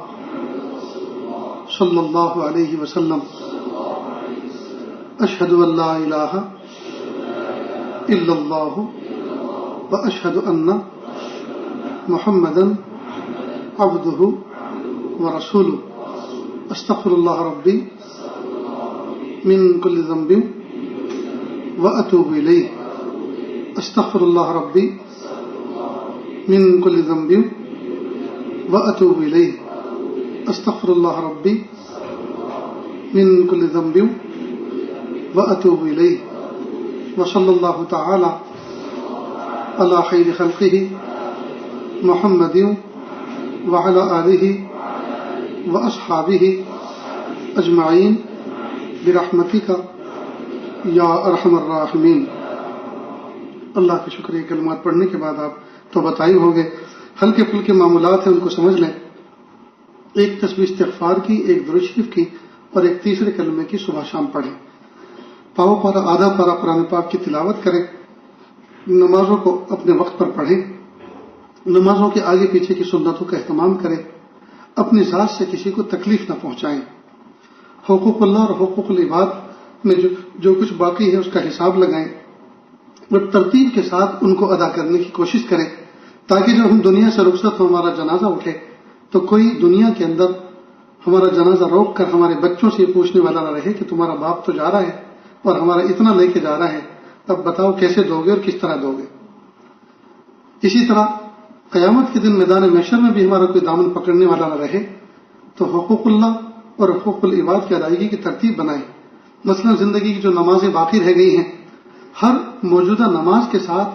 S1: صلی اللہ علیہ وسلم، اشہد ان لا الہ الا اللہ واشہد ان محمدا عبدہ ورسولہ، استغفر اللہ ربی من کل ذنب واتوب الیہ، استغفر اللہ ربی من کل ذنب واتوب الیہ، استغفر اللہ ربی من کل ذنب واتوب الیہ، وصلی اللہ تعالی علی خیر خلقہ محمد وعلی آلہ واصحابہ اجمعین برحمتک یا ارحم الراحمین۔ اللہ کے شکر، یہ کلمات پڑھنے کے بعد آپ تو بتائی ہوگے، ہلکے پھلکے معاملات ہیں ان کو سمجھ لیں، ایک تسبیح استغفار کی، ایک درود شریف کی، اور ایک تیسرے کلمے کی صبح شام پڑھیں، پاؤ پارا آدھا پارا قرآن پاک کی تلاوت کریں، نمازوں کو اپنے وقت پر پڑھیں، نمازوں کے آگے پیچھے کی سنتوں کا اہتمام کریں، اپنی ذات سے کسی کو تکلیف نہ پہنچائیں، حقوق اللہ اور حقوق العباد میں جو کچھ باقی ہے اس کا حساب لگائیں اور ترتیب کے ساتھ ان کو ادا کرنے کی کوشش کریں، تاکہ جب ہم دنیا سے رخصت ہو ہمارا جنازہ اٹھے تو کوئی دنیا کے اندر ہمارا جنازہ روک کر ہمارے بچوں سے یہ پوچھنے والا نہ رہے کہ تمہارا باپ تو جا رہا ہے اور ہمارا اتنا لے کے جا رہا ہے، اب بتاؤ کیسے دو گے اور کس طرح دو گے۔ اسی طرح قیامت کے دن میدان محشر میں بھی ہمارا کوئی دامن پکڑنے والا نہ رہے، تو حقوق اللہ اور حقوق العباد کی ادائیگی کی ترتیب بنائیں۔ مثلا زندگی کی جو نمازیں باقی رہ گئی ہیں، ہر موجودہ نماز کے ساتھ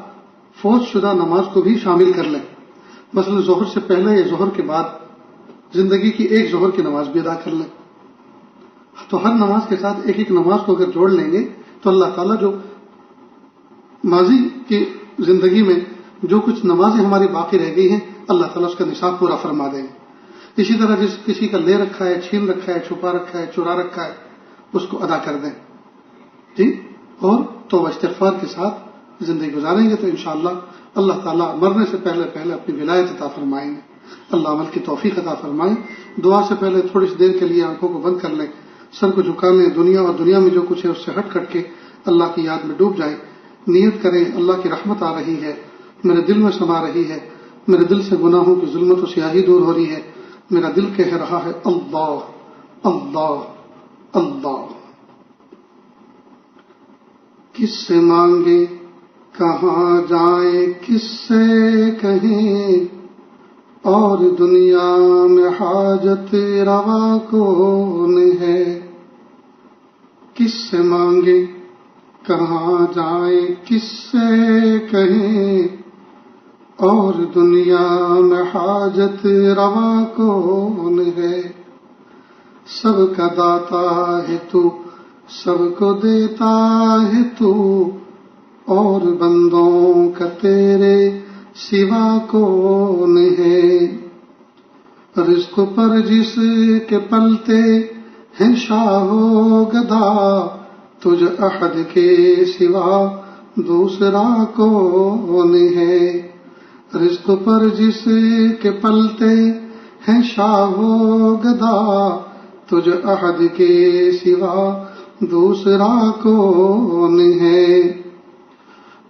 S1: فوت شدہ نماز کو بھی شامل کر لیں، مثلا ظہر سے پہلے یا ظہر کے بعد زندگی کی ایک ظہر کی نماز بھی ادا کر لیں، تو ہر نماز کے ساتھ ایک ایک نماز کو اگر جوڑ لیں گے تو اللہ تعالیٰ جو ماضی کی زندگی میں جو کچھ نمازیں ہماری باقی رہ گئی ہیں اللہ تعالیٰ اس کا نصاب پورا فرما دیں. اسی طرح جس کسی کا لے رکھا ہے، چھین رکھا ہے، چھپا رکھا ہے، چرا رکھا ہے، اس کو ادا کر دیں جی. اور توبہ استغفار کے ساتھ زندگی گزاریں گے تو انشاءاللہ اللہ تعالیٰ مرنے سے پہلے پہلے اپنی ولایت عطا فرمائیں گے. اللہ عمل کی توفیق عطا فرمائیں. دعا سے پہلے تھوڑی سی دیر کے لیے آنکھوں کو بند کر لیں، سر کو جھکا لیں، دنیا اور دنیا میں جو کچھ ہے اس سے ہٹ کے اللہ کی یاد میں ڈوب جائیں. نیت کریں اللہ کی رحمت آ رہی ہے، میرے دل میں سما رہی ہے، میرے دل سے گناہوں کی ظلمت و سیاہی دور ہو رہی ہے، میرا دل کہہ رہا ہے اللہ اللہ اللہ. کس سے مانگیں کہاں جائیں کس سے کہیں، اور دنیا میں حاجت روا کون ہے. کس سے مانگیں کہاں جائیں کس سے کہیں، اور دنیا میں حاجت روا کون ہے. سب کا داتا ہے تو، سب کو دیتا ہے تو، اور بندوں کا تیرے سوا کون ہے. رزق پر جس کے پلتے ہیں شاہ و گدا، تجھ احد کے سوا دوسرا کون ہے. رزق پر جس کے پلتے ہیں شاہ و گدا، تجھ احد کے سوا دوسرا کون ہے.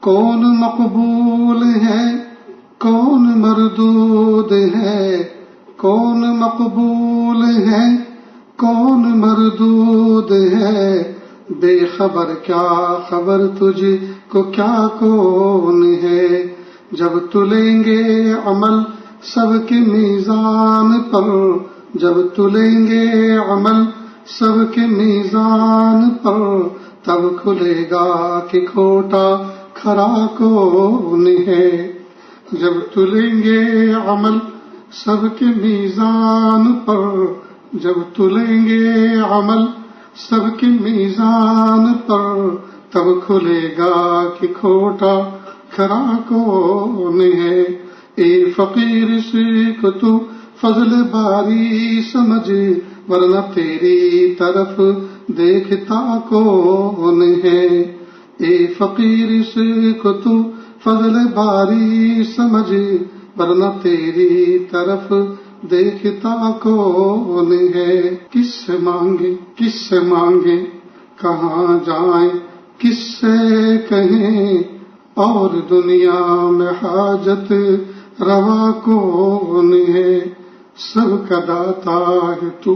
S1: کون مقبول ہے کون مردود ہے، کون مقبول ہے کون مردود ہے. بے خبر کیا خبر تجھ کو کیا کون ہے. جب تلیں گے عمل سب کے میزان پر، جب تلیں گے عمل سب کے میزان پر، تب کھلے گا کہ کھوٹا کھرا کون ہے. جب تلیں گے عمل سب کے میزان پر، جب تلیں گے عمل سب کے میزان پر، تب کھلے گا کہ کھوٹا کھرا کون ہے. اے فقیر سے کو تو فضل باری سمجھ، ورنہ تیری طرف دیکھتا کون ہے. اے فقیر سے کو تو فضل باری سمجھ، ورنہ تیری طرف دیکھتا کون ہے. کس سے مانگے کس سے مانگے کہاں جائیں کس سے کہیں، اور دنیا میں حاجت روا کون ہے. سب کا داتا ہے تو،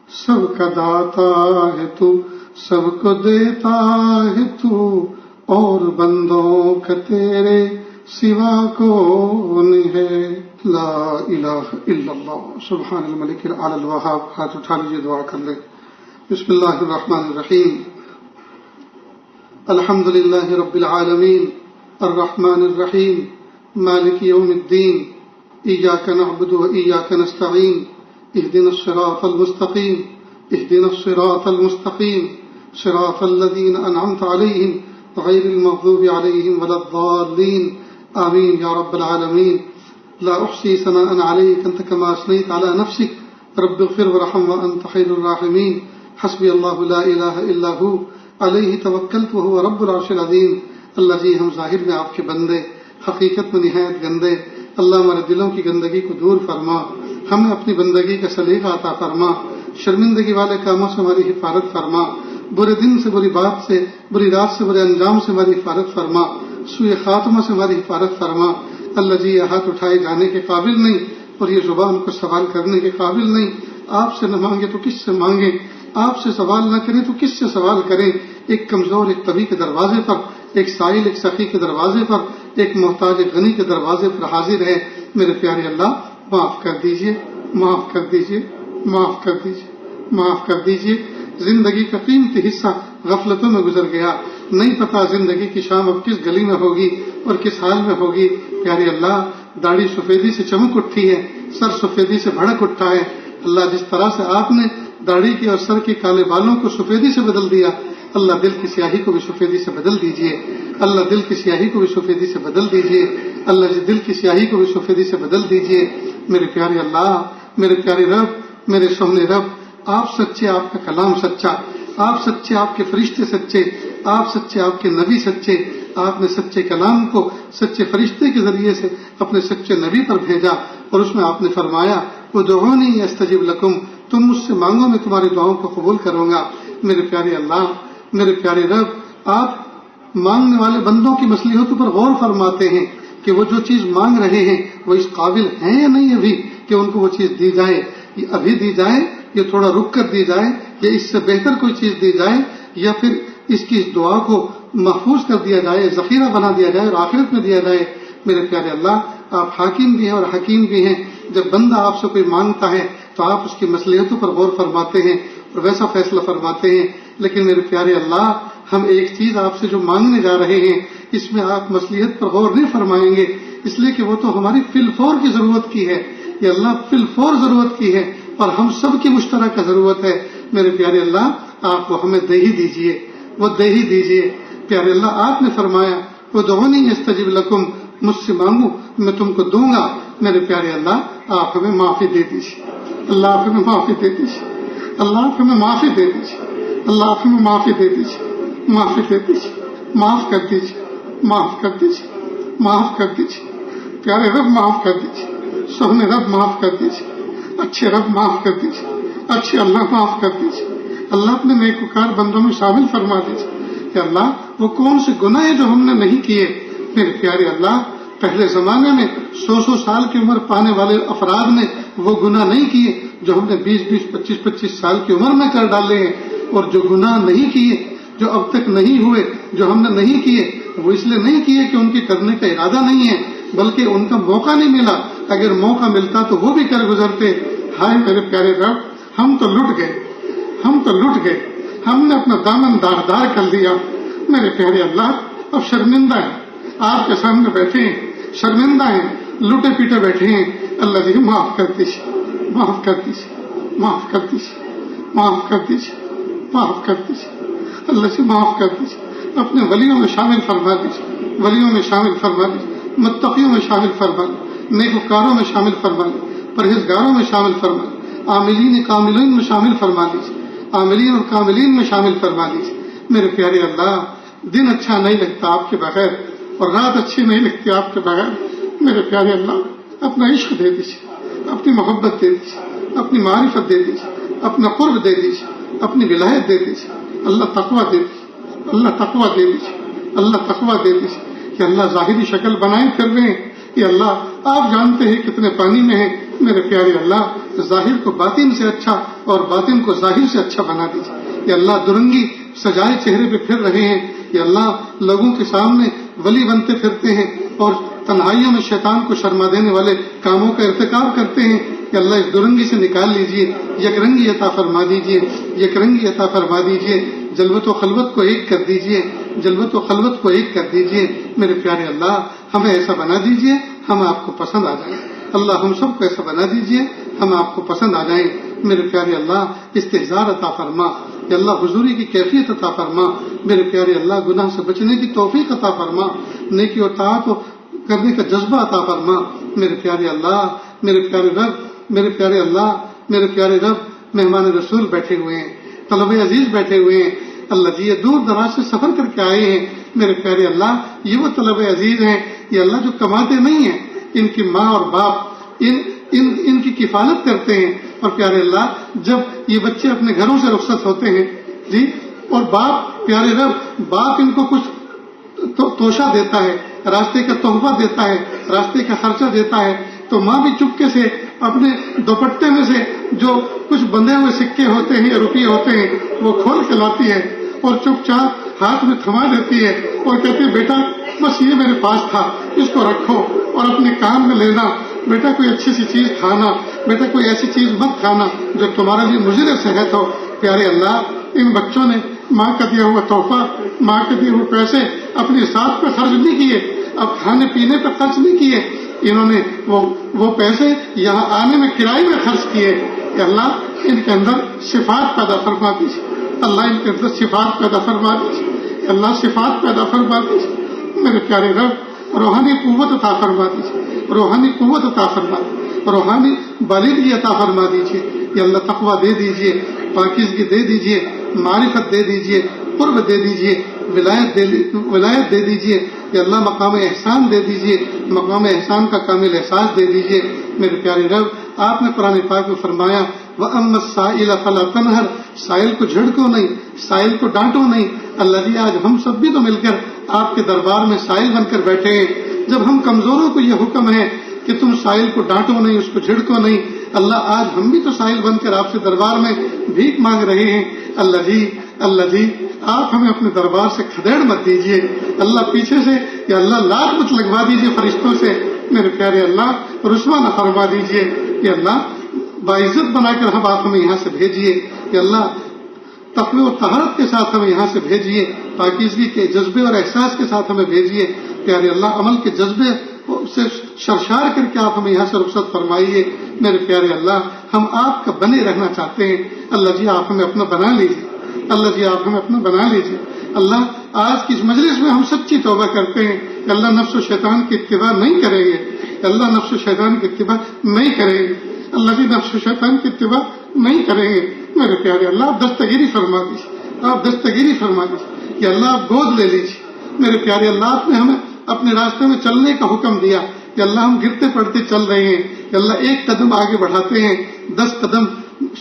S1: سب کا داتا ہے تو، سب کو دیتا ہے تو، اور بندوں کا تیرے سوا کون ہے. لا الہ الا اللہ سبحان الملک الاعلی الوہاب. ہاتھ اٹھا لیجیے دعا کر لیں. بسم اللہ الرحمن الرحیم. الحمد للہ رب العالمین الرحمن الرحیم مالک یوم الدین. ایاک نعبد و ایاک نستعین. اہدنا الصراط المستقیم اہدنا الصراط المستقیم صراط الذین انعمت علیہم غیر المغضوب علیہم ولا الضالین. آمین یا رب العالمین. لا احصی ثناء علیک انت کما اثنیت علی نفسک رب اغفر ورحم وانت خیر الراحمین. حسبی اللہ لا الہ الا ہو علیہ توکلت وہو رب العرش العظیم. اللہ جی ہم ظاہر میں آپ کے بندے، حقیقت میں نہایت گندے. اللہ ہمارے دلوں کی گندگی کو دور فرما، ہمیں اپنی بندگی کا سلیقہ عطا فرما. شرمندگی والے کاموں سے ہماری حفاظت فرما، برے دن سے بری بات سے، بری رات سے برے انجام سے ہماری حفاظت فرما، سوء خاتمہ سے ہماری حفاظت فرما. اللہ جی یہ ہاتھ اٹھائے جانے کے قابل نہیں اور یہ زبان کو سوال کرنے کے قابل نہیں. آپ سے نہ مانگے تو کس سے مانگیں، آپ سے سوال نہ کریں تو کس سے سوال کریں. ایک کمزور ایک طبی کے دروازے پر، ایک سائل ایک سخی کے دروازے پر، ایک محتاج ایک غنی کے دروازے پر حاضر ہے. میرے پیارے اللہ معاف کر دیجئے، معاف کر دیجئے، معاف کر دیجئے، معاف کر دیجئے. زندگی کا قیمتی حصہ غفلتوں میں گزر گیا، نہیں پتا زندگی کی شام اب کس گلی میں ہوگی اور کس حال میں ہوگی. پیارے اللہ داڑھی سفیدی سے چمک اٹھی ہے، سر سفیدی سے بھڑک اٹھا ہے. اللہ جس طرح سے آپ نے داڑھی کے اور سر کے کالے بالوں کو سفیدی سے بدل دیا، اللہ دل کی سیاہی کو بھی سفیدی سے بدل دیجیے، اللہ دل کی سیاہی کو بھی سفیدی سے بدل دیجیے، اللہ جی دل کی سیاہی کو بھی سفیدی سے بدل دیجیے۔ میرے پیارے اللہ، میرے پیارے رب، میرے سونے رب، آپ سچے، آپ کا کلام سچا، آپ سچے، آپ کے فرشتے سچے، آپ سچے، آپ کے نبی سچے، آپ نے سچے کلام کو سچے فرشتے کے ذریعے سے اپنے سچے نبی پر بھیجا، اور اس میں آپ نے فرمایا ادعونی استجب لکم، تم مجھ سے مانگو میں تمہاری دعاؤں کو قبول کروں گا۔ میرے پیارے اللہ، میرے پیارے رب، آپ مانگنے والے بندوں کی مصلحتوں پر غور فرماتے ہیں کہ وہ جو چیز مانگ رہے ہیں وہ اس قابل ہیں یا نہیں ابھی کہ ان کو وہ چیز دی جائے، یہ ابھی دی جائے یا تھوڑا رک کر دی جائے یا اس سے بہتر کوئی چیز دی جائے یا پھر اس کی اس دعا کو محفوظ کر دیا جائے، ذخیرہ بنا دیا جائے اور آخرت میں دیا جائے۔ میرے پیارے اللہ، آپ حاکم بھی ہیں اور حکیم بھی ہیں، جب بندہ آپ سے کوئی مانگتا ہے تو آپ اس کی مصلحتوں پر غور فرماتے ہیں اور ویسا فیصلہ فرماتے ہیں۔ لیکن میرے پیارے اللہ، ہم ایک چیز آپ سے جو مانگنے جا رہے ہیں اس میں آپ مصلحت پر غور نہیں فرمائیں گے، اس لیے کہ وہ تو ہماری فی الفور کی ضرورت کی ہے، یہ اللہ فی الفور ضرورت کی ہے اور ہم سب کی مشترکہ ضرورت ہے۔ میرے پیارے اللہ، آپ وہ ہمیں دے ہی دیجئے، وہ دے ہی دیجئے۔ پیارے اللہ، آپ نے فرمایا ادعونی استجب لکم، مجھ سے مانگو میں تم کو دوں گا۔ میرے پیارے اللہ، آپ ہمیں معافی دے دیجیے، اللہ آپ ہمیں معافی دے دیجیے، اللہ آپ ہمیں معافی دے دیجیے، اللہ آپ ہمیں معافی دے دیجیے، معافی دے دیجیے، معاف کر دیجیے، معاف کر دیجیے، معاف کر دیجیے۔ پیارے رب معاف کر دیجیے، سونے رب معاف کر دیجیے، اچھے رب معاف کر دیجیے، اچھے اللہ معاف کر دیجیے۔ اللہ اپنے نیکوکار بندوں میں شامل فرما دیجیے کہ اللہ وہ کون سے گناہ ہیں جو ہم نے نہیں کیے۔ میرے پیارے اللہ، پہلے زمانے میں 100 سال کی عمر پانے والے افراد نے وہ گناہ نہیں کیے جو ہم نے 20 25 سال کی عمر میں کر ڈالے ہیں، اور جو گناہ نہیں کیے، جو اب تک نہیں ہوئے، جو ہم نے نہیں کیے، وہ اس لیے نہیں کیے کہ ان کے کرنے کا ارادہ نہیں ہے، بلکہ ان کا موقع نہیں ملا۔ اگر موقع ملتا تو وہ بھی کر گزرتے۔ ہائے میرے پیارے رب، ہم تو لٹ گئے، ہم تو لٹ گئے، ہم نے اپنا دامن دار کر دیا۔ میرے پیارے اللہ، اب شرمندہ ہیں، آپ کے سامنے بیٹھے ہیں، شرمندہ ہیں، لٹے پیٹے بیٹھے ہیں۔ اللہ جی معاف کر دیجیے، معاف کر دیجیے، معاف کر دیجیے، معاف کر دیجیے، معاف کر دیجیے، اللہ جی معاف کر دیجیے۔ اپنے ولیوں میں شامل فرما دیجیے، ولیوں میں شامل فرما دیجیے، متقیوں میں شامل فرما دیجیے، نیکوکاروں میں شامل فرما دیجیے، پرہیزگاروں میں شامل فرما دیجیے، عاملین کاملین میں شامل فرما دیجیے، عاملین اور کاملین میں شامل فرما دیجیے۔ میرے پیارے اللہ، دن اچھا نہیں لگتا آپ کے بغیر، اور رات اچھی نہیں لگتی آپ کے بغیر۔ میرے پیارے اللہ، اپنا عشق دے دیجیے، اپنی محبت دے دیجیے، اپنی معرفت دے دیجیے، اپنا قرب دے دیجیے، اپنی ولایت دے دیجیے۔ اللہ تقویٰ دے دیجیے، اللہ تقویٰ دے دیجیے، اللہ تقویٰ دے دیجیے کہ اللہ ظاہری شکل بنائے پھر رہے ہیں کہ اللہ آپ جانتے ہیں کتنے پانی میں ہیں۔ میرے پیارے اللہ، ظاہر کو باطن سے اچھا اور باطن کو ظاہر سے اچھا بنا دیجیے۔ کہ اللہ درنگی سجائے چہرے پہ پھر رہے ہیں، کہ اللہ لوگوں کے سامنے ولی بنتے پھرتے ہیں اور تنہائیوں میں شیطان کو شرما دینے والے کاموں کا ارتکاب کرتے ہیں، کہ اللہ اس درنگی سے نکال لیجئے، یک رنگی عطا فرما دیجئے، یک رنگی عطا فرما دیجئے، جلوت و خلوت کو ایک کر دیجئے، جلوت و خلوت کو ایک کر دیجئے۔ میرے پیارے اللہ، ہمیں ایسا بنا دیجئے ہم آپ کو پسند آ جائیں۔ اللہ ہم سب کو ایسا بنا دیجئے ہم آپ کو پسند آ جائیں۔ میرے پیارے اللہ، استحضار عطا فرما، کہ اللہ حضوری کی کیفیت عطا فرما۔ میرے پیارے اللہ، گناہ سے بچنے کی توفیق عطا فرما، نیکی اور طاعت کرنے کا جذبہ عطا فرما۔ میرے پیارے اللہ، میرے پیارے رب، میرے پیارے اللہ، میرے پیارے رب، مہمان رسول بیٹھے ہوئے ہیں، طلبہ عزیز بیٹھے ہوئے ہیں۔ اللہ جی، یہ دور دراز سے سفر کر کے آئے ہیں۔ میرے پیارے اللہ، یہ وہ طلبہ عزیز ہیں، یہ اللہ جو کماتے نہیں ہیں، ان کی ماں اور باپ ان کی کفالت کرتے ہیں۔ اور پیارے اللہ، جب یہ بچے اپنے گھروں سے رخصت ہوتے ہیں جی، اور باپ، پیارے رب، باپ ان کو کچھ توشہ دیتا ہے، راستے کا تحفہ دیتا ہے، راستے کا خرچہ دیتا ہے، تو ماں بھی چپکے سے اپنے دوپٹے میں سے جو کچھ بندھے ہوئے سکے ہوتے ہیں یا روپیے ہوتے ہیں وہ کھول کے لاتی ہے اور چپ چاپ ہاتھ میں تھما دیتی ہے اور کہتی ہے بیٹا بس یہ میرے پاس تھا، اس کو رکھو اور اپنے کام میں لینا، بیٹا کوئی اچھی سی چیز کھانا، بیٹا کوئی ایسی چیز مت کھانا جو تمہارے لیے مضر صحت ہو۔ پیارے اللہ، ان بچوں نے ماں کا دیا ہوا تحفہ، ماں کے دیے ہوئے پیسے اپنی ذات پہ خرچ نہیں کیے، اب کھانے پینے پہ خرچ نہیں کیے، انہوں نے وہ پیسے یہاں آنے میں کرائے میں خرچ کیے۔ کہ اللہ ان کے اندر صفات پیدا فرما دیجیے، اللہ ان کے اندر صفات پیدا فرما دیجیے، اللہ صفات پیدا فرما دیجیے میرے پیارے رب، روحانی قوت عطا فرما دیجیے، روحانی قوت عطا فرما دیجیے، روحانی بالغی عطا فرما دیجیے، یا اللہ تقویٰ دے دیجیے، پاکیزگی دے دیجیے، معرفت دے دیجیے، قرب دے دیجیے، ولایت دے دیجیے، یا اللہ مقام احسان دے دیجیے، مقام احسان کا کامل احساس دے دیجیے میرے پیارے رب۔ آپ نے قرآن پاک میں فرمایا وَأَمَّا السَّائِلَ فَلَا تَنْهَرْ، سائل کو جھڑکو نہیں، سائل کو ڈانٹو نہیں۔ اللہ جی آج ہم سب بھی تو مل کر آپ کے دربار میں سائل بن کر بیٹھے ہیں، جب ہم کمزوروں کو یہ حکم ہے کہ تم سائل کو ڈانٹو نہیں، اس کو جھڑکو نہیں، اللہ آج ہم بھی تو سائل بن کر آپ سے دربار میں بھیک مانگ رہے ہیں۔ اللہ جی آپ ہمیں اپنے دربار سے کھدیڑ مت دیجیے، اللہ پیچھے سے یا اللہ لاکھ مت لگوا دیجیے فرشتوں سے میرے پیارے اللہ، رسوا نہ فرما دیجیے، یا اللہ باعزت بنا کر ہم آپ ہمیں یہاں سے بھیجیے، یا اللہ تقوی و طہارت کے ساتھ ہمیں یہاں سے بھیجیے، پاکیزگی کے جذبے اور احساس کے ساتھ ہمیں بھیجیے پیارے اللہ، عمل کے جذبے سے شرشار کر کے آپ ہمیں یہاں سے رخصت فرمائیے میرے پیارے اللہ، ہم آپ کا بنے رہنا چاہتے ہیں۔ اللہ جی آپ ہمیں اپنا بنا لیجیے، اللہ جی آپ ہمیں اپنا بنا لیجیے۔ اللہ آج کی اس مجلس میں ہم سچی توبہ کرتے ہیں کہ اللہ نفس و شیطان کی اتباع نہیں کریں گے، اللہ نفس و شیطان کی اتباع نہیں کریں گے، اللہ جی نفس و شیطان کی اتباع نہیں کریں گے میرے پیارے اللہ، آپ دستگیری فرما دیجیے، آپ دستگیری فرما دیجیے کہ اللہ آپ گود لے لیجیے میرے پیارے اللہ، آپ نے ہمیں اپنے راستے میں چلنے کا حکم دیا کہ اللہ ہم گرتے پڑتے چل رہے ہیں، کہ اللہ ایک قدم آگے بڑھاتے ہیں، 10 قدم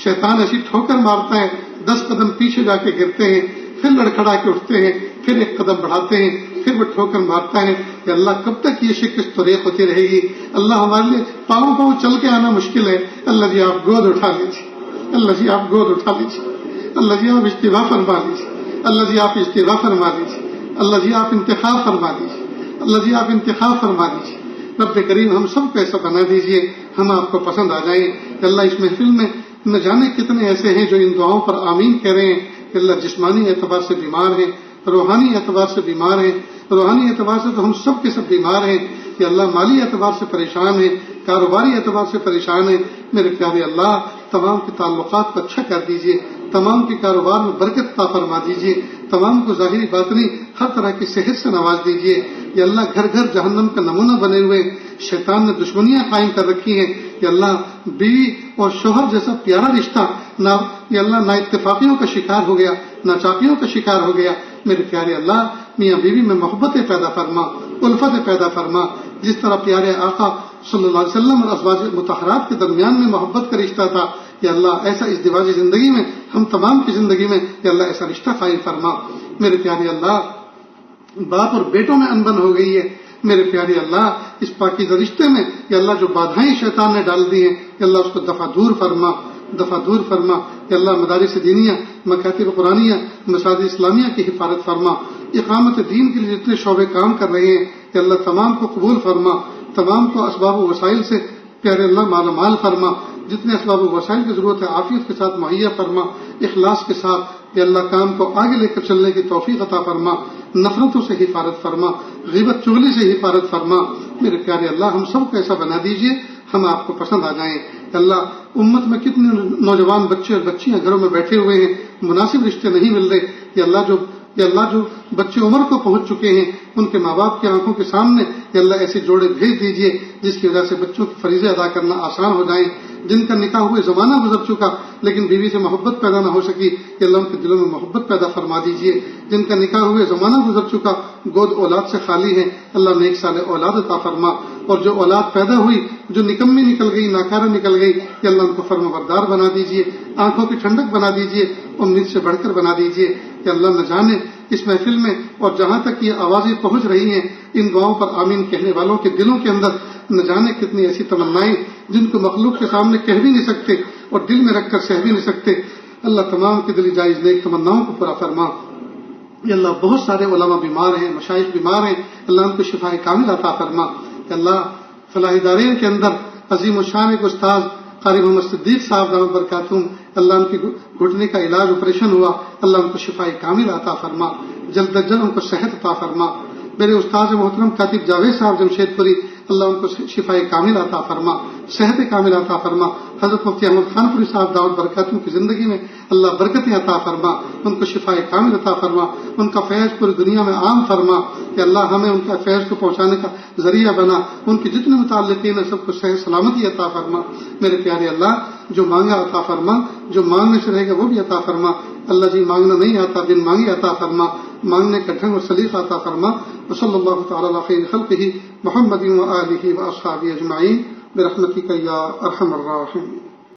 S1: شیطان ایسی ٹھوکر مارتا ہے، 10 قدم پیچھے جا کے گرتے ہیں، پھر لڑکھڑا کے اٹھتے ہیں، پھر ایک قدم بڑھاتے ہیں، پھر وہ ٹھوکر مارتا ہے کہ اللہ کب تک یہ شکست طریق ہوتی رہے گی، اللہ ہمارے لیے پاؤں چل کے آنا مشکل ہے، اللہ جی آپ گود اٹھا لیجیے، اللہ جی آپ گود اٹھا لیجیے، اللہ جی آپ اجتباع فرما لیجیے، اللہ جی آپ اجتباع فرما لیجیے، اللہ جی آپ انتخاب فرما لیجیے، اللہ جی آپ انتخاب فرما دیجیے، رب کریم ہم سب کو ایسا بنا دیجیے ہم آپ کو پسند آ جائیں کہ اللہ اس محفل میں نہ جانے کتنے ایسے ہیں جو ان دعاؤں پر آمین کہہ رہے ہیں کہ اللہ جسمانی اعتبار سے بیمار ہیں، روحانی اعتبار سے بیمار ہیں، روحانی اعتبار سے تو ہم سب کے سب بیمار ہیں کہ اللہ مالی اعتبار سے پریشان ہیں، کاروباری اعتبار سے پریشان ہیں میرے پیارے اللہ، تمام کے تعلقات کو اچھا کر دیجیے، تمام کے کاروبار میں برکت عطا فرما دیجیے، تمام کو ظاہری باطنی ہر طرح کی صحت سے نواز دیجیے، یا اللہ گھر گھر جہنم کا نمونہ بنے ہوئے شیطان نے دشمنیاں قائم کر رکھی ہیں، یا اللہ بیوی اور شوہر جیسا پیارا رشتہ نہ یا اللہ نا اتفاقیوں کا شکار ہو گیا، ناچاکیوں کا شکار ہو گیا میرے پیارے اللہ، میاں بیوی میں محبتیں پیدا فرما، الفتیں پیدا فرما، جس طرح پیارے آقا صلی اللہ علیہ وسلم اور ازواج مطہرات کے درمیان میں محبت کا رشتہ تھا، یا اللہ ایسا ازدواجی زندگی میں ہم تمام کی زندگی میں یا اللہ ایسا رشتہ قائم فرما میرے پیارے اللہ، باپ اور بیٹوں میں انبن ہو گئی ہے میرے پیارے اللہ، اس پاکیزہ رشتے میں یا اللہ جو بادھائیں شیطان نے ڈال دی ہیں یا اللہ اس کو دفع دور فرما، دفع دور فرما، یا اللہ مدارس دینیہ، مکاتب قرآنیہ، مساجد اسلامیہ کی حفاظت فرما، اقامت دین کے لیے جتنے شعبے کام کر رہے ہیں یا اللہ تمام کو قبول فرما، تمام کو اسباب و وسائل سے پیارے اللہ مالا مال فرما، جتنے اسباب و وسائل کی ضرورت ہے عافیت کے ساتھ مہیا فرما، اخلاص کے ساتھ یا اللہ کام کو آگے لے کر چلنے کی توفیق عطا فرما، نفرتوں سے حفاظت فرما، غیبت چغلی سے حفاظت فرما میرے پیارے اللہ، ہم سب کو ایسا بنا دیجیے ہم آپ کو پسند آ جائیں۔ اللہ امت میں کتنے نوجوان بچے اور بچیاں گھروں میں بیٹھے ہوئے ہیں، مناسب رشتے نہیں مل رہے، یا اللہ جو بچے عمر کو پہنچ چکے ہیں ان کے ماں باپ کی آنکھوں کے سامنے یا اللہ ایسے جوڑے بھیج دیجیے جس کی وجہ سے بچوں کی فریضے ادا کرنا آسان ہو جائیں، جن کا نکاح ہوئے زمانہ گزر چکا لیکن بیوی سے محبت پیدا نہ ہو سکی یا اللہ ان کے دلوں میں محبت پیدا فرما دیجیے، جن کا نکاح ہوئے زمانہ گزر چکا گود اولاد سے خالی ہے اللہ نیک صالح اولاد عطا فرما، اور جو اولاد پیدا ہوئی جو نکمی نکل گئی ناکارہ نکل گئی یا اللہ ان کو فرمانبردار بنا دیجیے، آنکھوں کی ٹھنڈک بنا دیجیے، امید سے بڑھ کر بنا دیجیے کہ اللہ نہ جانے اس محفل میں اور جہاں تک یہ آوازیں پہنچ رہی ہیں ان دعاؤں پر آمین کہنے والوں کے دلوں کے اندر نہ جانے کتنی ایسی تمنائیں جن کو مخلوق کے سامنے کہہ بھی نہیں سکتے اور دل میں رکھ کر سہ بھی نہیں سکتے، اللہ تمام کی دلی جائز نیک تمناؤں کو پورا فرما۔ یا اللہ بہت سارے علماء بیمار ہیں، مشائخ بیمار ہیں، اللہ ان کو شفا کامل عطا فرما۔ کہ اللہ فلاح دارین کے اندر عظیم الشان ایک استاذ قاری محمد صدیق صاحب دامت برکاتہم، اللہ ان کی گھٹنے کا علاج آپریشن ہوا، اللہ ان کو شفا کامل عطا فرما، جلد از جلد ان کو صحت عطا فرما، میرے استاد محترم کاتب جاوید صاحب جمشید پوری، اللہ ان کو شفائے کامل عطا فرما، صحت کامل عطا فرما۔ حضرت مفتی احمد خان پوری صاحب دعوت برکاتوں کی زندگی میں اللہ برکتیں عطا فرما، ان کو شفائے کامل عطا فرما، ان کا فیض پوری دنیا میں عام فرما کہ اللہ ہمیں ان کا فیض کو پہنچانے کا ذریعہ بنا، ان کے جتنے متعلقین ہیں سب کو صحت سلامتی عطا فرما۔ میرے پیارے اللہ، جو مانگا عطا فرما، جو مانگنے سے رہے گا وہ بھی عطا فرما۔ اللہ جی مانگنا نہیں آتا، بن مانگے عطا فرما، مانگنے کا ڈھنگ اور سلیقہ عطا فرما۔ وصلی اللہ تعالی علی خیر خلقہ محمد و آلہ و اصحابہ اجمعین برحمتک یا ارحم الراحمین۔